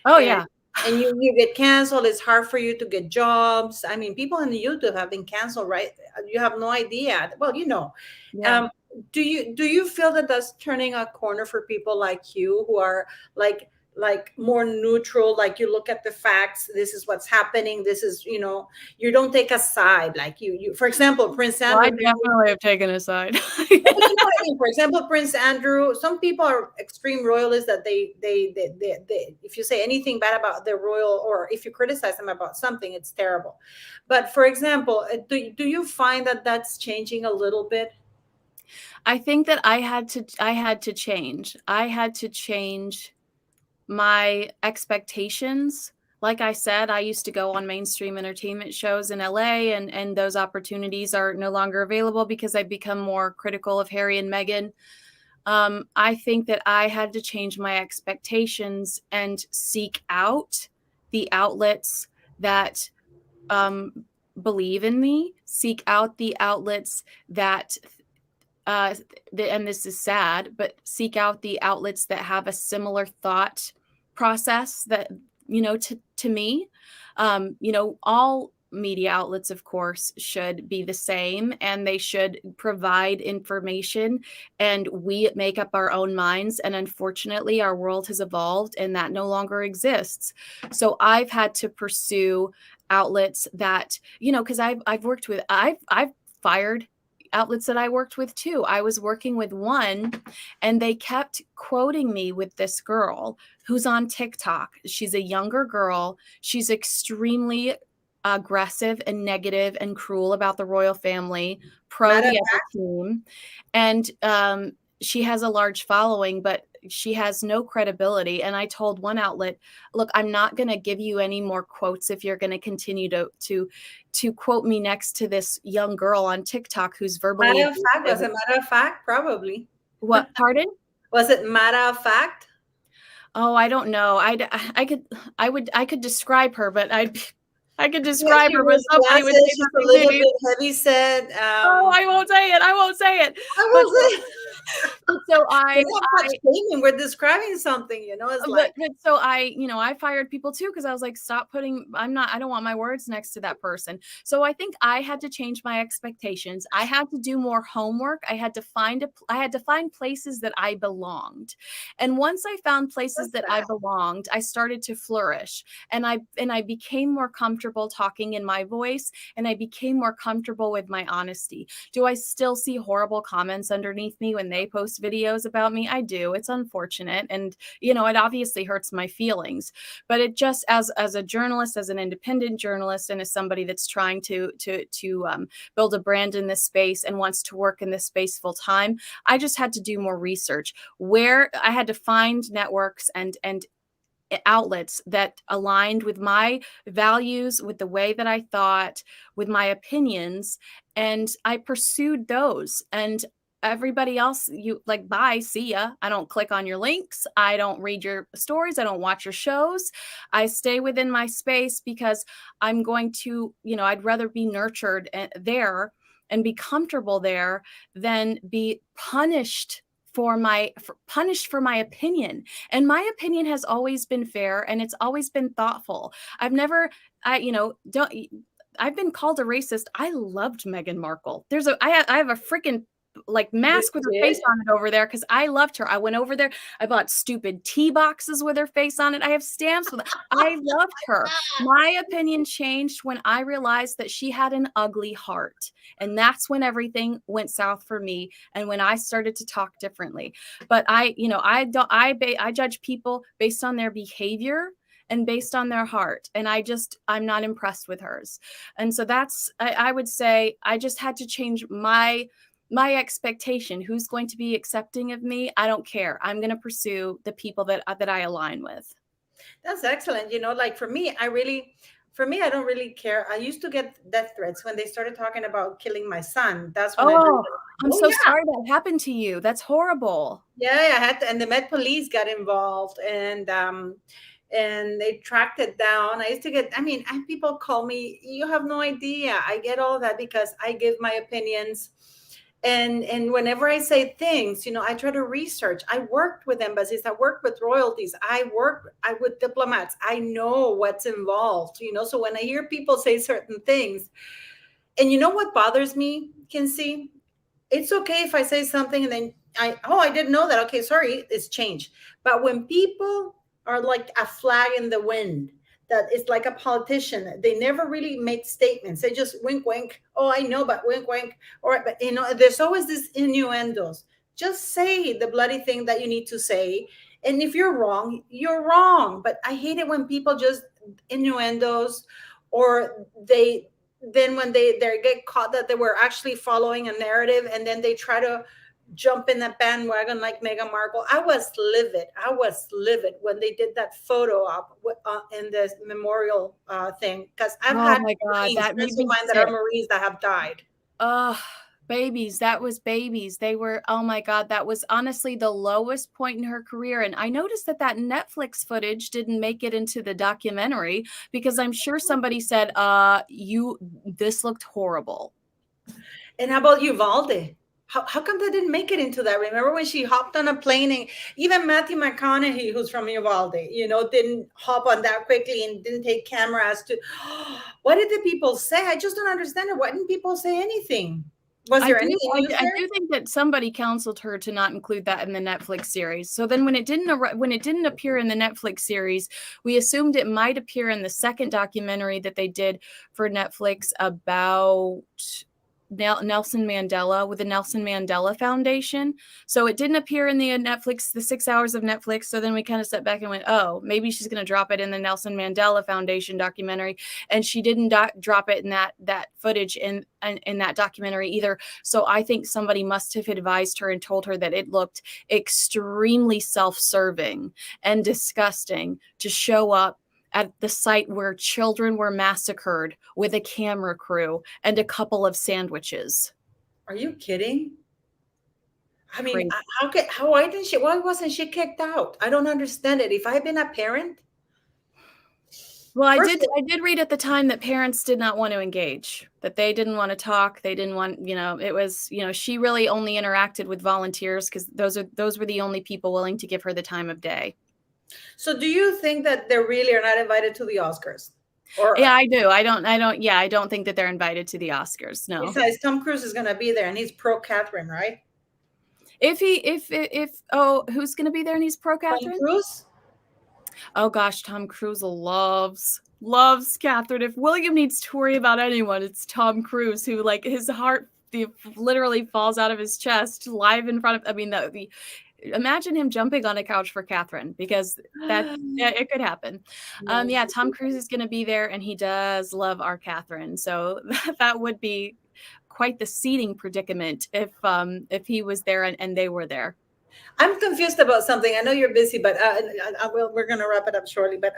Oh, and, yeah. and you get canceled. It's hard for you to get jobs. I mean, people in YouTube have been canceled, right? You have no idea. Well, Yeah. do you feel that that's turning a corner for people like you, who are like more neutral, like you look at the facts, this is what's happening, this is, you don't take a side, like you for example, Prince Well, I Andrew. definitely have taken a side. But you know what I mean? For example, Prince Andrew, some people are extreme royalists that they if you say anything bad about the royal, or if you criticize them about something, it's terrible. But for example, do you find that that's changing a little bit? I think that I had to change. I had to change my expectations. Like I said, I used to go on mainstream entertainment shows in LA, and those opportunities are no longer available because I've become more critical of Harry and Meghan. I think that I had to change my expectations and seek out the outlets that believe in me, seek out the outlets that and this is sad, but seek out the outlets that have a similar thought process that, to me. All media outlets, of course, should be the same, and they should provide information, and we make up our own minds. And unfortunately, our world has evolved, and that no longer exists. So I've had to pursue outlets that, because I've worked with, I've fired outlets that I worked with too. I was working with one, and they kept quoting me with this girl who's on TikTok. She's a younger girl. She's extremely aggressive and negative and cruel about the royal family, pro Matter of the other team. And she has a large following, but she has no credibility. And I told one outlet, look, I'm not going to give you any more quotes if you're going to continue to quote me next to this young girl on TikTok who's verbally matter of fact, was abusive. it matter of fact? Probably. What? Pardon? Was it matter of fact? Oh, I don't know. I could describe her, but I could Yeah, describe she her, but wears somebody would glasses. say She's a something little to me. bit heavy set. Oh, I won't say it. I won't say it. I But will say. so I, We're not much shaming. We're describing something. It's like. but so I fired people too, because I was like, stop putting, I don't want my words next to that person. So I think I had to change my expectations. I had to do more homework. I had to find places that I belonged. And once I found places that I belonged, I started to flourish, and I became more comfortable talking in my voice, and I became more comfortable with my honesty. Do I still see horrible comments underneath me when they post videos about me? I do. It's unfortunate, and it obviously hurts my feelings. But it just, as a journalist, as an independent journalist, and as somebody that's trying to build a brand in this space and wants to work in this space full time, I just had to do more research, where I had to find networks and outlets that aligned with my values, with the way that I thought, with my opinions, and I pursued those. And everybody else, you like, bye, see ya. I don't click on your links. I don't read your stories. I don't watch your shows. I stay within my space because I'm going to, I'd rather be nurtured there and be comfortable there than be punished for my opinion. And my opinion has always been fair, and it's always been thoughtful. I've never, I've been called a racist. I loved Meghan Markle. I have a freaking mask with her face on it over there because I loved her. I went over there. I bought stupid tea boxes with her face on it. I have stamps with I loved her. My opinion changed when I realized that she had an ugly heart. And that's when everything went south for me, and when I started to talk differently. But I judge people based on their behavior and based on their heart. And I'm not impressed with hers. And so I would say I just had to change my expectation. Who's going to be accepting of me? I don't care. I'm going to pursue the people that I align with. That's excellent. Like for me, I don't really care. I used to get death threats when they started talking about killing my son. That's when I really, Oh, I'm oh so yeah, sorry that happened to you. That's horrible. yeah, I had to, and the Met Police got involved, and they tracked it down. I used to get, I mean, people call me, you have no idea. I get all that because I give my opinions. And whenever I say things, I try to research. I worked with embassies, I worked with royalties, I with diplomats. I know what's involved, so when I hear people say certain things, and what bothers me, Kinsey, it's okay if I say something and then I didn't know that. Okay, sorry, it's changed. But when people are like a flag in the wind, that it's like a politician, they never really make statements. They just wink, wink. Oh, I know, but wink, wink. Or, but there's always this innuendos. Just say the bloody thing that you need to say. And if you're wrong, you're wrong. But I hate it when people just innuendos, or then when they get caught that they were actually following a narrative, and then they try to jump in that bandwagon like Meghan Markle. I was livid when they did that photo up in the memorial thing, because I've Oh had my God, Marines, that friends made of me mine that are sick. Marines that have died. Babies. That was babies. They were, oh my God, that was honestly the lowest point in her career. And I noticed that Netflix footage didn't make it into the documentary, because I'm sure somebody said, this looked horrible. And how about Uvalde? How come they didn't make it into that? Remember when she hopped on a plane, and even Matthew McConaughey, who's from Uvalde, didn't hop on that quickly and didn't take cameras to. What did the people say? I just don't understand it. Why didn't people say anything? Was there any news I there? do think that somebody counseled her to not include that in the Netflix series. So then when it didn't appear in the Netflix series, we assumed it might appear in the second documentary that they did for Netflix about Nelson Mandela, with the Nelson Mandela Foundation. So it didn't appear in the Netflix, the 6 hours of Netflix. So then we kind of stepped back and went, oh, maybe she's going to drop it in the Nelson Mandela Foundation documentary. And she didn't drop it in that footage in that documentary either. So I think somebody must have advised her and told her that it looked extremely self-serving and disgusting to show up at the site where children were massacred with a camera crew and a couple of sandwiches. Are you kidding? I mean, Crazy. why wasn't she kicked out? I don't understand it. If I had been a parent, Well, I did read at the time that parents did not want to engage, that they didn't want to talk. They didn't want, it was, she really only interacted with volunteers because those were the only people willing to give her the time of day. so do you think that they really are not invited to the Oscars? Or yeah, I do. I don't think that they're invited to the Oscars. No. Besides, Tom Cruise is going to be there, and he's pro Catherine, right? Who's going to be there and he's pro Catherine? Tom Cruise? Oh gosh, Tom Cruise loves Catherine. If William needs to worry about anyone, it's Tom Cruise, who, like, his heart literally falls out of his chest live in front of. I mean, imagine him jumping on a couch for Catherine, because it could happen. Yeah, Tom Cruise is going to be there, and he does love our Catherine. So that would be quite the seating predicament if he was there and they were there. I'm confused about something. I know you're busy, but we're going to wrap it up shortly. But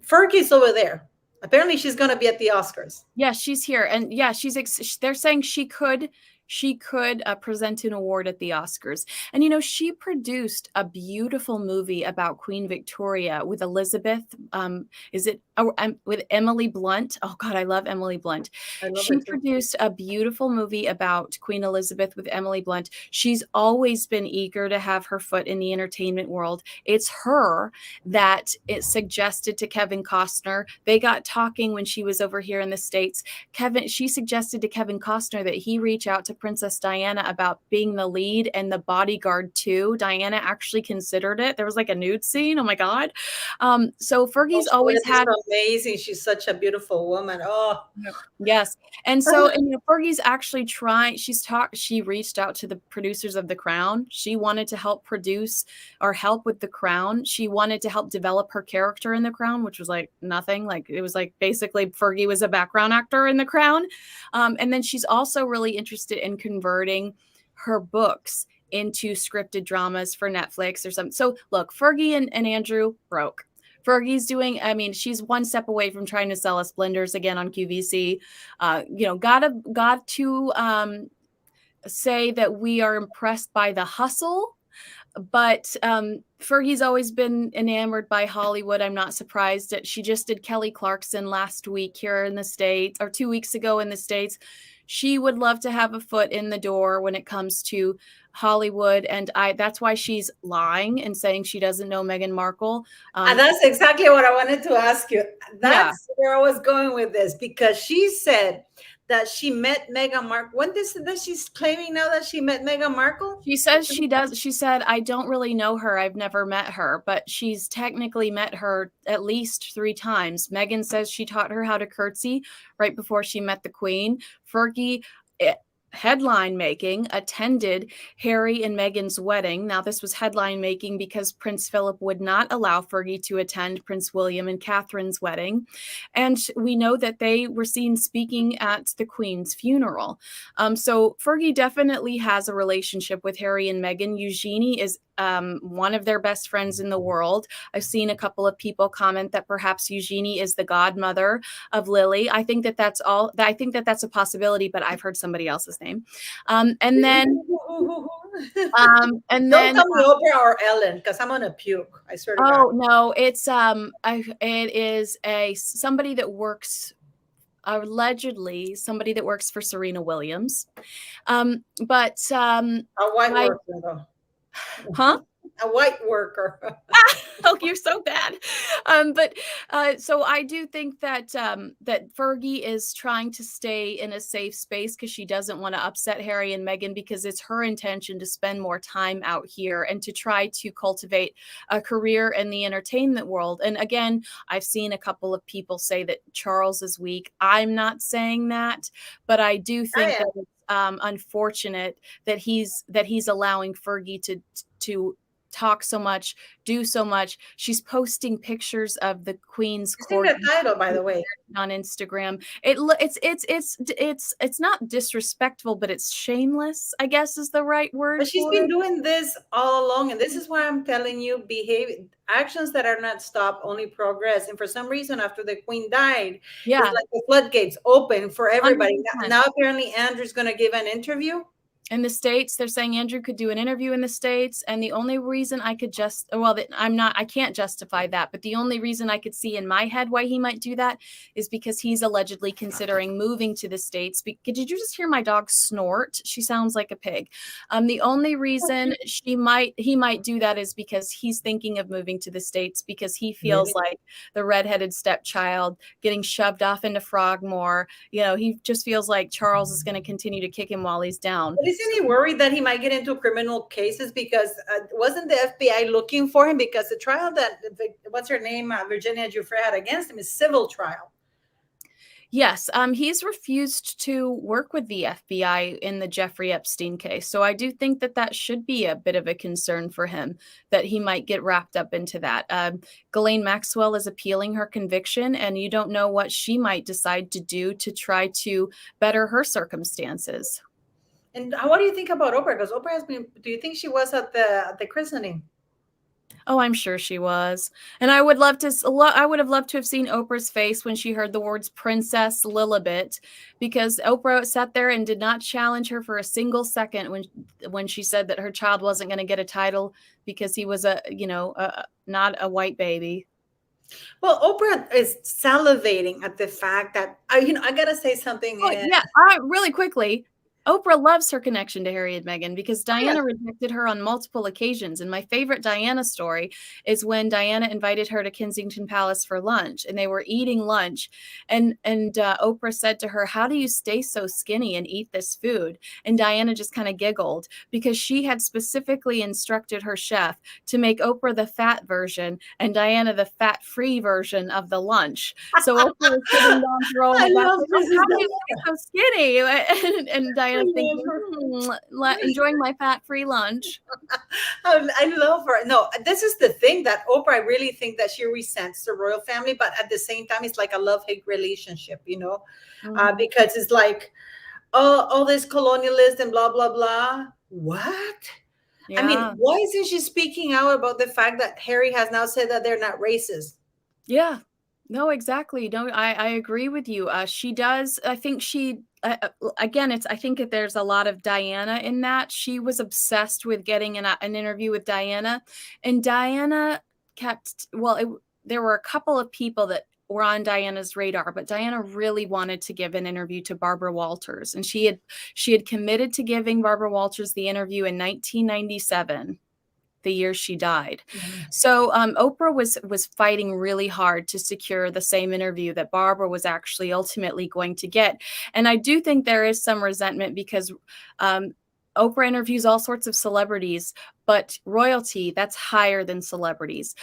Fergie's over there. Apparently, she's going to be at the Oscars. Yeah, she's here, and yeah, they're saying she could present an award at the Oscars. And she produced a beautiful movie about Queen Victoria with Elizabeth. With Emily Blunt? Oh God, I love Emily Blunt. She produced a beautiful movie about Queen Elizabeth with Emily Blunt. She's always been eager to have her foot in the entertainment world. It's her that it suggested to Kevin Costner. They got talking when she was over here in the States. She suggested to Kevin Costner that he reach out to Princess Diana about being the lead and The Bodyguard 2. Diana actually considered it. There was like a nude scene. Oh my God. So Fergie's always had amazing. She's such a beautiful woman. Oh, Yes. And so, and, Fergie's actually trying, she reached out to the producers of The Crown. She wanted to help produce or help with The Crown. She wanted to help develop her character in The Crown, which was like nothing. Like it was like basically Fergie was a background actor in The Crown. And then she's also really interested in converting her books into scripted dramas for Netflix or something. So look, Fergie and Andrew broke. Fergie's doing, I mean, she's one step away from trying to sell us blenders again on QVC. Got to say that we are impressed by the hustle, but Fergie's always been enamored by Hollywood. I'm not surprised that she just did Kelly Clarkson last week here in the States, or 2 weeks ago in the States. She would love to have a foot in the door when it comes to Hollywood, and that's why she's lying and saying she doesn't know Meghan Markle. and that's exactly what I wanted to ask you. That's where I was going with this, because she said that she met Meghan Markle. When that she's claiming now that she met Meghan Markle? She says she does. She said, I don't really know her. I've never met her, but she's technically met her at least 3 times. Meghan says she taught her how to curtsy right before she met the Queen. Fergie, headline making, attended Harry and Meghan's wedding. Now, this was headline making because Prince Philip would not allow Fergie to attend Prince William and Catherine's wedding. And we know that they were seen speaking at the Queen's funeral. So Fergie definitely has a relationship with Harry and Meghan. Eugenie is one of their best friends in the world. I've seen a couple of people comment that perhaps Eugenie is the godmother of Lily. I think that that's a possibility, but I've heard somebody else's name. And then don't tell me Oprah or Ellen, because I'm gonna puke. I swear to God. Oh no, it's it is somebody that works, allegedly somebody that works for Serena Williams. But a white worker though. Huh? A white worker. Oh, you're so bad. So I do think that that Fergie is trying to stay in a safe space because she doesn't want to upset Harry and Meghan, because it's her intention to spend more time out here and to try to cultivate a career in the entertainment world. And again, I've seen a couple of people say that Charles is weak. I'm not saying that, but I do think that it's unfortunate that he's allowing Fergie to talk so much, do so much. She's posting pictures of the Queen's court. The title, by the way, on Instagram. It's not disrespectful, but it's shameless, I guess is the right word. But she's been doing this all along, and this is why I'm telling you, actions that are not stopped only progress. And for some reason, after the Queen died, it's like the floodgates open for everybody. Now apparently Andrew's going to give an interview. In the States, they're saying Andrew could do an interview in the States. And the only reason I can't justify that, but the only reason I could see in my head why he might do that is because he's allegedly considering moving to the States. Did you just hear my dog snort? She sounds like a pig. The only reason he might do that is because he's thinking of moving to the States, because he feels like the redheaded stepchild getting shoved off into Frogmore. He just feels like Charles is going to continue to kick him while he's down. But isn't he worried that he might get into criminal cases? Because wasn't the FBI looking for him? Because the trial that, what's her name, Virginia Giuffre had against him is civil trial. Yes, he's refused to work with the FBI in the Jeffrey Epstein case. So I do think that should be a bit of a concern for him, that he might get wrapped up into that. Ghislaine Maxwell is appealing her conviction, and you don't know what she might decide to do to try to better her circumstances. And what do you think about Oprah? Because Oprah has been, do you think she was at the christening? Oh, I'm sure she was. And I would have loved to have seen Oprah's face when she heard the words Princess Lilibet, because Oprah sat there and did not challenge her for a single second when she said that her child wasn't going to get a title because he was not a white baby. Well, Oprah is salivating at the fact that, I got to say something. Really quickly. Oprah loves her connection to Harry and Meghan because Diana rejected her on multiple occasions. And my favorite Diana story is when Diana invited her to Kensington Palace for lunch, and they were eating lunch. And Oprah said to her, "How do you stay so skinny and eat this food?" And Diana just kind of giggled because she had specifically instructed her chef to make Oprah the fat version and Diana the fat-free version of the lunch. So Oprah was sitting down throwing I it back, love like, this. "Oh, how do you stay so skinny?" And I Diana's love thinking, her. enjoying my fat-free lunch. I love her. No, this is the thing that Oprah, I really think that she resents the royal family, but at the same time, it's like a love-hate relationship, because it's like, oh, all this colonialist and blah, blah, blah. What? I mean, Yeah. why isn't she speaking out about the fact that Harry has now said that they're not racist? Yeah. No, exactly. No, I agree with you. She does. I think she again. I think that there's a lot of Diana in that. She was obsessed with getting an interview with Diana, and Diana kept. There were a couple of people that were on Diana's radar, but Diana really wanted to give an interview to Barbara Walters, and she had committed to giving Barbara Walters the interview in 1997, the year she died. So Oprah was fighting really hard to secure the same interview that Barbara was actually ultimately going to get. And I do think there is some resentment because Oprah interviews all sorts of celebrities, but royalty, that's higher than celebrities.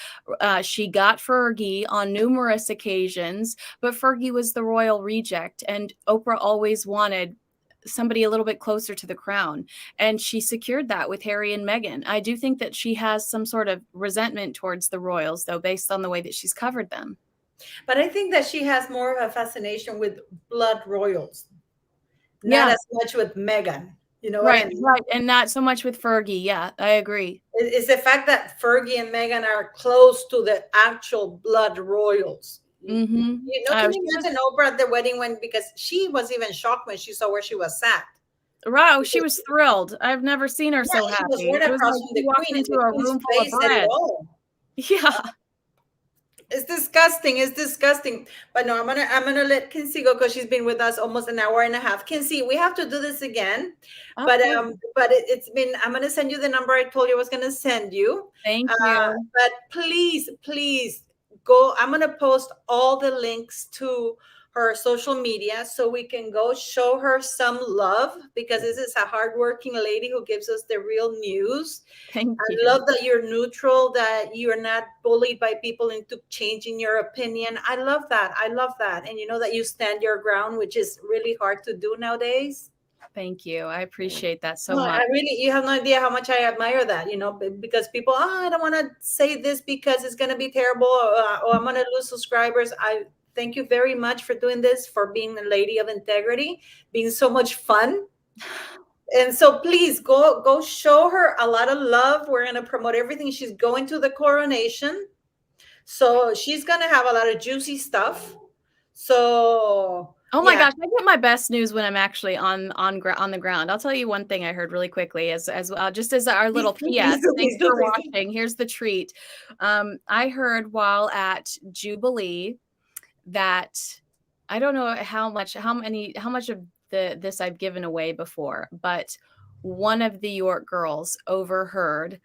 She got Fergie on numerous occasions, but Fergie was the royal reject, and Oprah always wanted somebody a little bit closer to the crown. And she secured that with Harry and Meghan. I do think that she has some sort of resentment towards the royals, though, based on the way that she's covered them. But I think that she has more of a fascination with blood royals, not Yeah, as much with Meghan. You know what I right, mean? right. And not so much with Fergie. Yeah, I agree. It's the fact that Fergie and Meghan are close to the actual blood royals. Can you She was, imagine Oprah at the wedding because she was even shocked when she saw where she was sat. wow, she Because, was thrilled. I've never seen her yeah, so she was happy. right It was across like from she the walked queen, and into the a queen's room full of face said it bread. all. Yeah. It's disgusting. It's disgusting. But no, I'm gonna let Kinsey go because she's been with us almost an hour and a half. Kinsey, we have to do this again. But Absolutely. it's been. I'm gonna send you the number I told you I was gonna send you. Thank you. But please, please go. I'm gonna post all the links to her social media so we can go show her some love, because this is a hardworking lady who gives us the real news. Thank I you. love that you're neutral, that you're not bullied by people into changing your opinion. I love that. I love that. And you know that you stand your ground, which is really hard to do nowadays. Thank you. I appreciate that so No, much. I really, you have no idea how much I admire that, because people, I don't want to say this because it's going to be terrible, or I'm going to lose subscribers. I thank you very much for doing this, for being a lady of integrity, being so much fun. And so please go show her a lot of love. We're going to promote everything. She's going to the coronation, so she's going to have a lot of juicy stuff. So Oh my yeah. gosh, I get my best news when I'm actually on the ground. I'll tell you one thing I heard really quickly, as just as our little PS. Please Thanks do, for please do. watching. Here's the treat. I heard while at Jubilee that I don't know how much of this I've given away before, but one of the York girls overheard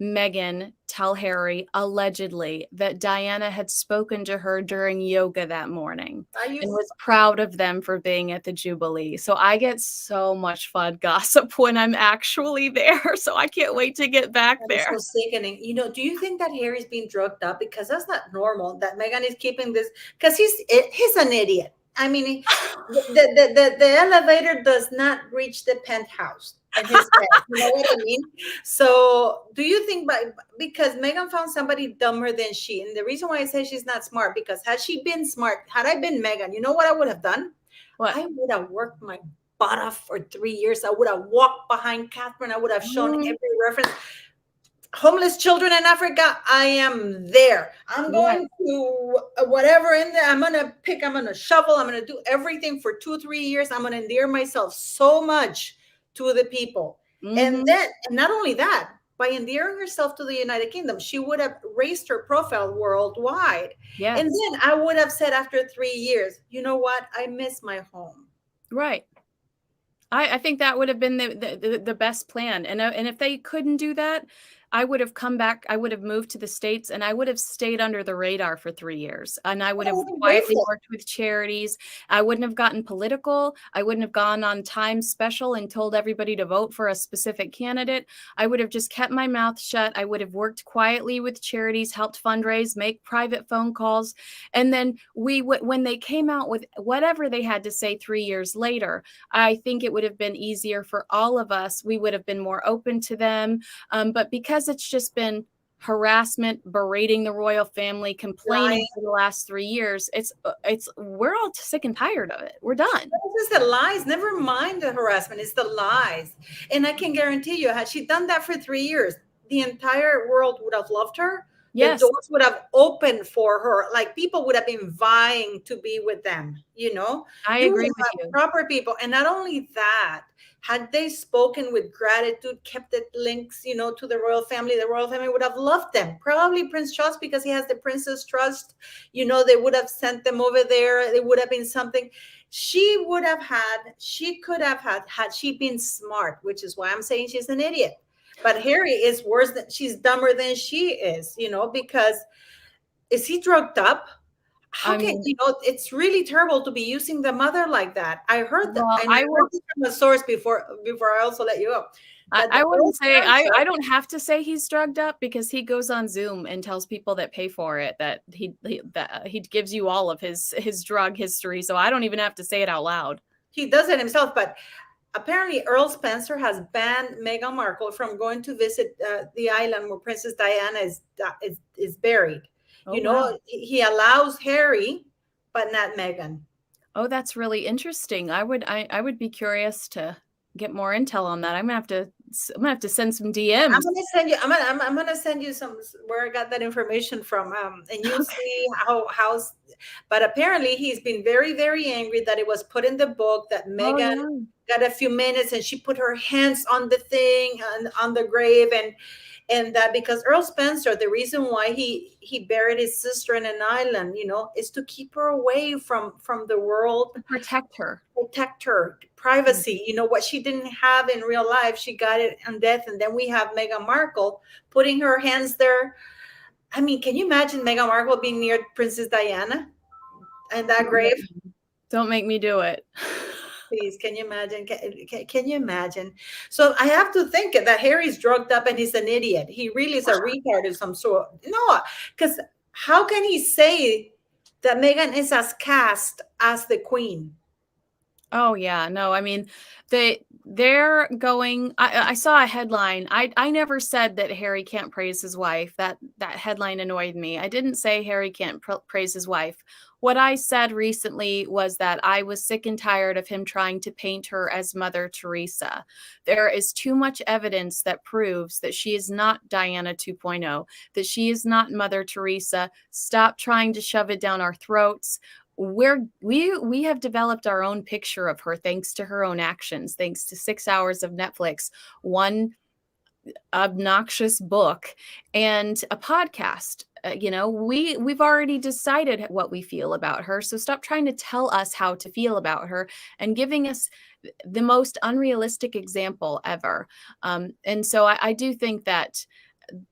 Meghan tell Harry allegedly that Diana had spoken to her during yoga that morning Are you? and was proud of them for being at the Jubilee. So I get so much fun gossip when I'm actually there. So I can't wait to get back That is there. so sickening. Do you think that Harry's being drugged up? Because that's not normal. That Meghan is keeping this, because he's an idiot. I mean, the elevator does not reach the penthouse in his head. You know what I mean? So, do you think because Meghan found somebody dumber than she, and the reason why I say she's not smart, because had she been smart, had I been Meghan, you know what I would have done? What? I would have worked my butt off for 3 years. I would have walked behind Catherine. I would have shown every reference. Homeless children in Africa, I am there. I'm Yeah. going to whatever in there. I'm gonna shovel, I'm gonna do everything for 2-3 years. I'm gonna endear myself so much to the people. And not only that, by endearing herself to the United Kingdom, she would have raised her profile worldwide. Yes. And then I would have said after 3 years, you know what? I miss my home. Right. I think that would have been the best plan. And if they couldn't do that, I would have come back. I would have moved to the States and I would have stayed under the radar for 3 years. And I would have Oh, I'm quietly grateful. worked with charities. I wouldn't have gotten political. I wouldn't have gone on Time Special and told everybody to vote for a specific candidate. I would have just kept my mouth shut. I would have worked quietly with charities, helped fundraise, make private phone calls. And then when they came out with whatever they had to say 3 years later, I think it would have been easier for all of us. We would have been more open to them. But because it's just been harassment, berating the royal family, complaining Lying. for the last 3 years, we're all sick and tired of it. We're done. This is the lies. Never mind the harassment. It's the lies. And I can guarantee you, had she done that for 3 years, the entire world would have loved her. The Yes, doors would have opened for her. Like people would have been vying to be with them. I You would agree with have you. proper people. And not only that, had they spoken with gratitude, kept the links, to the royal family would have loved them. Probably Prince Charles, because he has the Princess Trust, they would have sent them over there. It would have been something she could have had she been smart, which is why I'm saying she's an idiot. But Harry is worse than she's dumber than she is, because is he drugged up? How I can mean, it's really terrible to be using the mother like that. I heard that, well, and I heard this from a source before I also let you go. That the I Earl wouldn't say Spencer, I don't have to say he's drugged up because he goes on Zoom and tells people that pay for it that he gives you all of his drug history. So I don't even have to say it out loud. he does it himself, but apparently Earl Spencer has banned Meghan Markle from going to visit the island where Princess Diana is buried. Oh wow. He allows Harry, but not Meghan. Oh, that's really interesting. I would be curious to get more intel on that. I'm gonna have to send some DMs. I'm gonna send you some where I got that information from. And you see how. But apparently he's been very, very angry that it was put in the book that Oh Meghan yeah. got a few minutes and she put her hands on the thing and on the grave, and that because Earl Spencer, the reason why he buried his sister in an island, is to keep her away from the world, Protect her. protect her privacy. What she didn't have in real life, she got it on death. And then we have Meghan Markle putting her hands there. I mean, can you imagine Meghan Markle being near Princess Diana and that grave? Don't make me do it. Please, can you imagine? Can you imagine? So I have to think that Harry's drugged up and he's an idiot. He really is a retard of some sort. No, because how can he say that Meghan is as cast as the queen? Oh yeah, no, I mean they're going. I saw a headline. I never said that Harry can't praise his wife. That headline annoyed me. I didn't say Harry can't praise his wife. What I said recently was that I was sick and tired of him trying to paint her as Mother Teresa. There is too much evidence that proves that she is not Diana 2.0, that she is not Mother Teresa. Stop trying to shove it down our throats. We have developed our own picture of her thanks to her own actions, thanks to 6 hours of Netflix, one obnoxious book, and a podcast. We've already decided what we feel about her, so stop trying to tell us how to feel about her and giving us the most unrealistic example ever. And so I do think that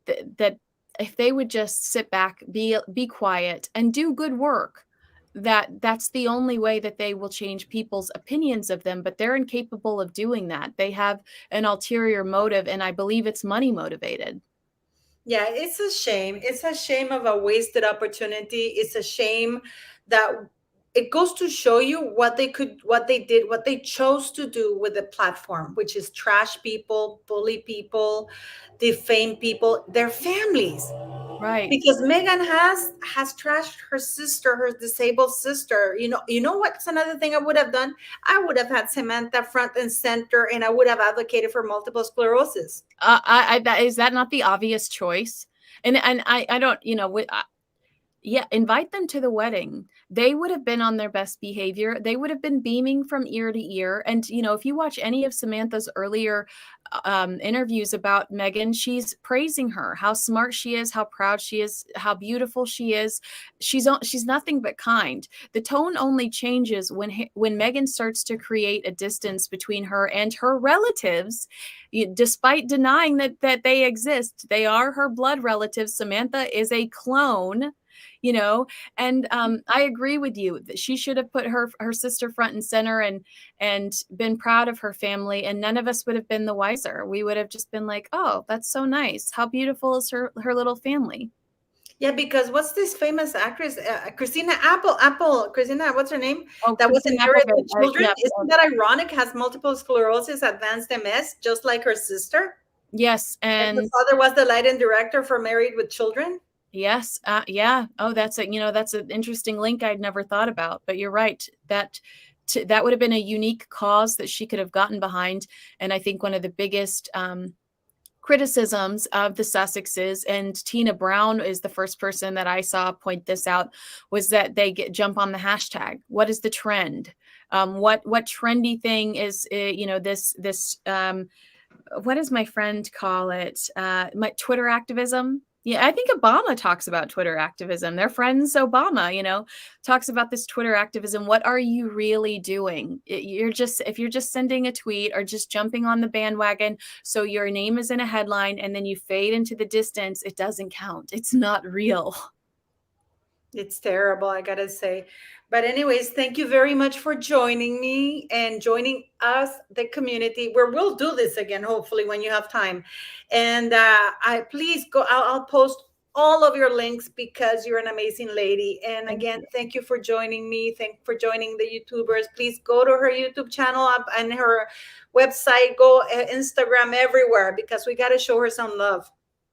if they would just sit back, be quiet, and do good work, that's the only way that they will change people's opinions of them. But they're incapable of doing that. They have an ulterior motive, and I believe it's money motivated. Yeah, it's a shame. It's a shame of a wasted opportunity. It's a shame that it goes to show you what they did, what they chose to do with the platform, which is trash people, bully people, defame people, their families. Right. Because Megan has trashed her sister, her disabled sister. What's another thing I would have done? I would have had Samantha front and center, and I would have advocated for multiple sclerosis. Is that not the obvious choice? And I don't, Yeah, invite them to the wedding. They would have been on their best behavior. They would have been beaming from ear to ear. And, you know, if you watch any of Samantha's earlier interviews about Meghan, she's praising her, how smart she is, how proud she is, how beautiful she is. She's nothing but kind. The tone only changes when Meghan starts to create a distance between her and her relatives, despite denying that they exist. They are her blood relatives. Samantha is a clone, you know. And I agree with you that she should have put her sister front and center and been proud of her family, and none of us would have been the wiser. We would have just been like, oh, that's so nice, how beautiful is her little family. Yeah, because what's this famous actress, Christina Christina, what's her name? Oh, That was Christine married Applegate. with children. Yeah. Isn't that ironic? Has multiple sclerosis, advanced MS, just like her sister. Yes. And her And father was the lighting director for Married with Children. yes. Yeah. Oh, that's that's an interesting link I'd never thought about, but you're right. That would have been a unique cause that she could have gotten behind. And I think one of the biggest criticisms of the Sussexes, and Tina Brown is the first person that I saw point this out, was that they jump on the hashtag. What is the trend? What trendy thing is, this what does my friend call it? My Twitter activism. Yeah, I think Obama talks about Twitter activism. Their friends Obama, talks about this Twitter activism. What are you really doing? If you're just sending a tweet or just jumping on the bandwagon so your name is in a headline and then you fade into the distance, it doesn't count. It's not real. It's terrible, I gotta say. But anyways, thank you very much for joining me and joining us, the community, where we'll do this again, hopefully, when you have time. And I please go. I'll post all of your links because you're an amazing lady. And again, thank you for joining me. Thank for joining the YouTubers. Please go to her YouTube channel up and her website. Go Instagram, everywhere, because we got to show her some love.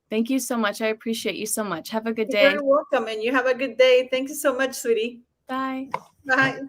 Thank you so much. I appreciate you so much. Have a good You're day. very welcome, and you have a good day. Thank you so much, sweetie. Bye. Bye.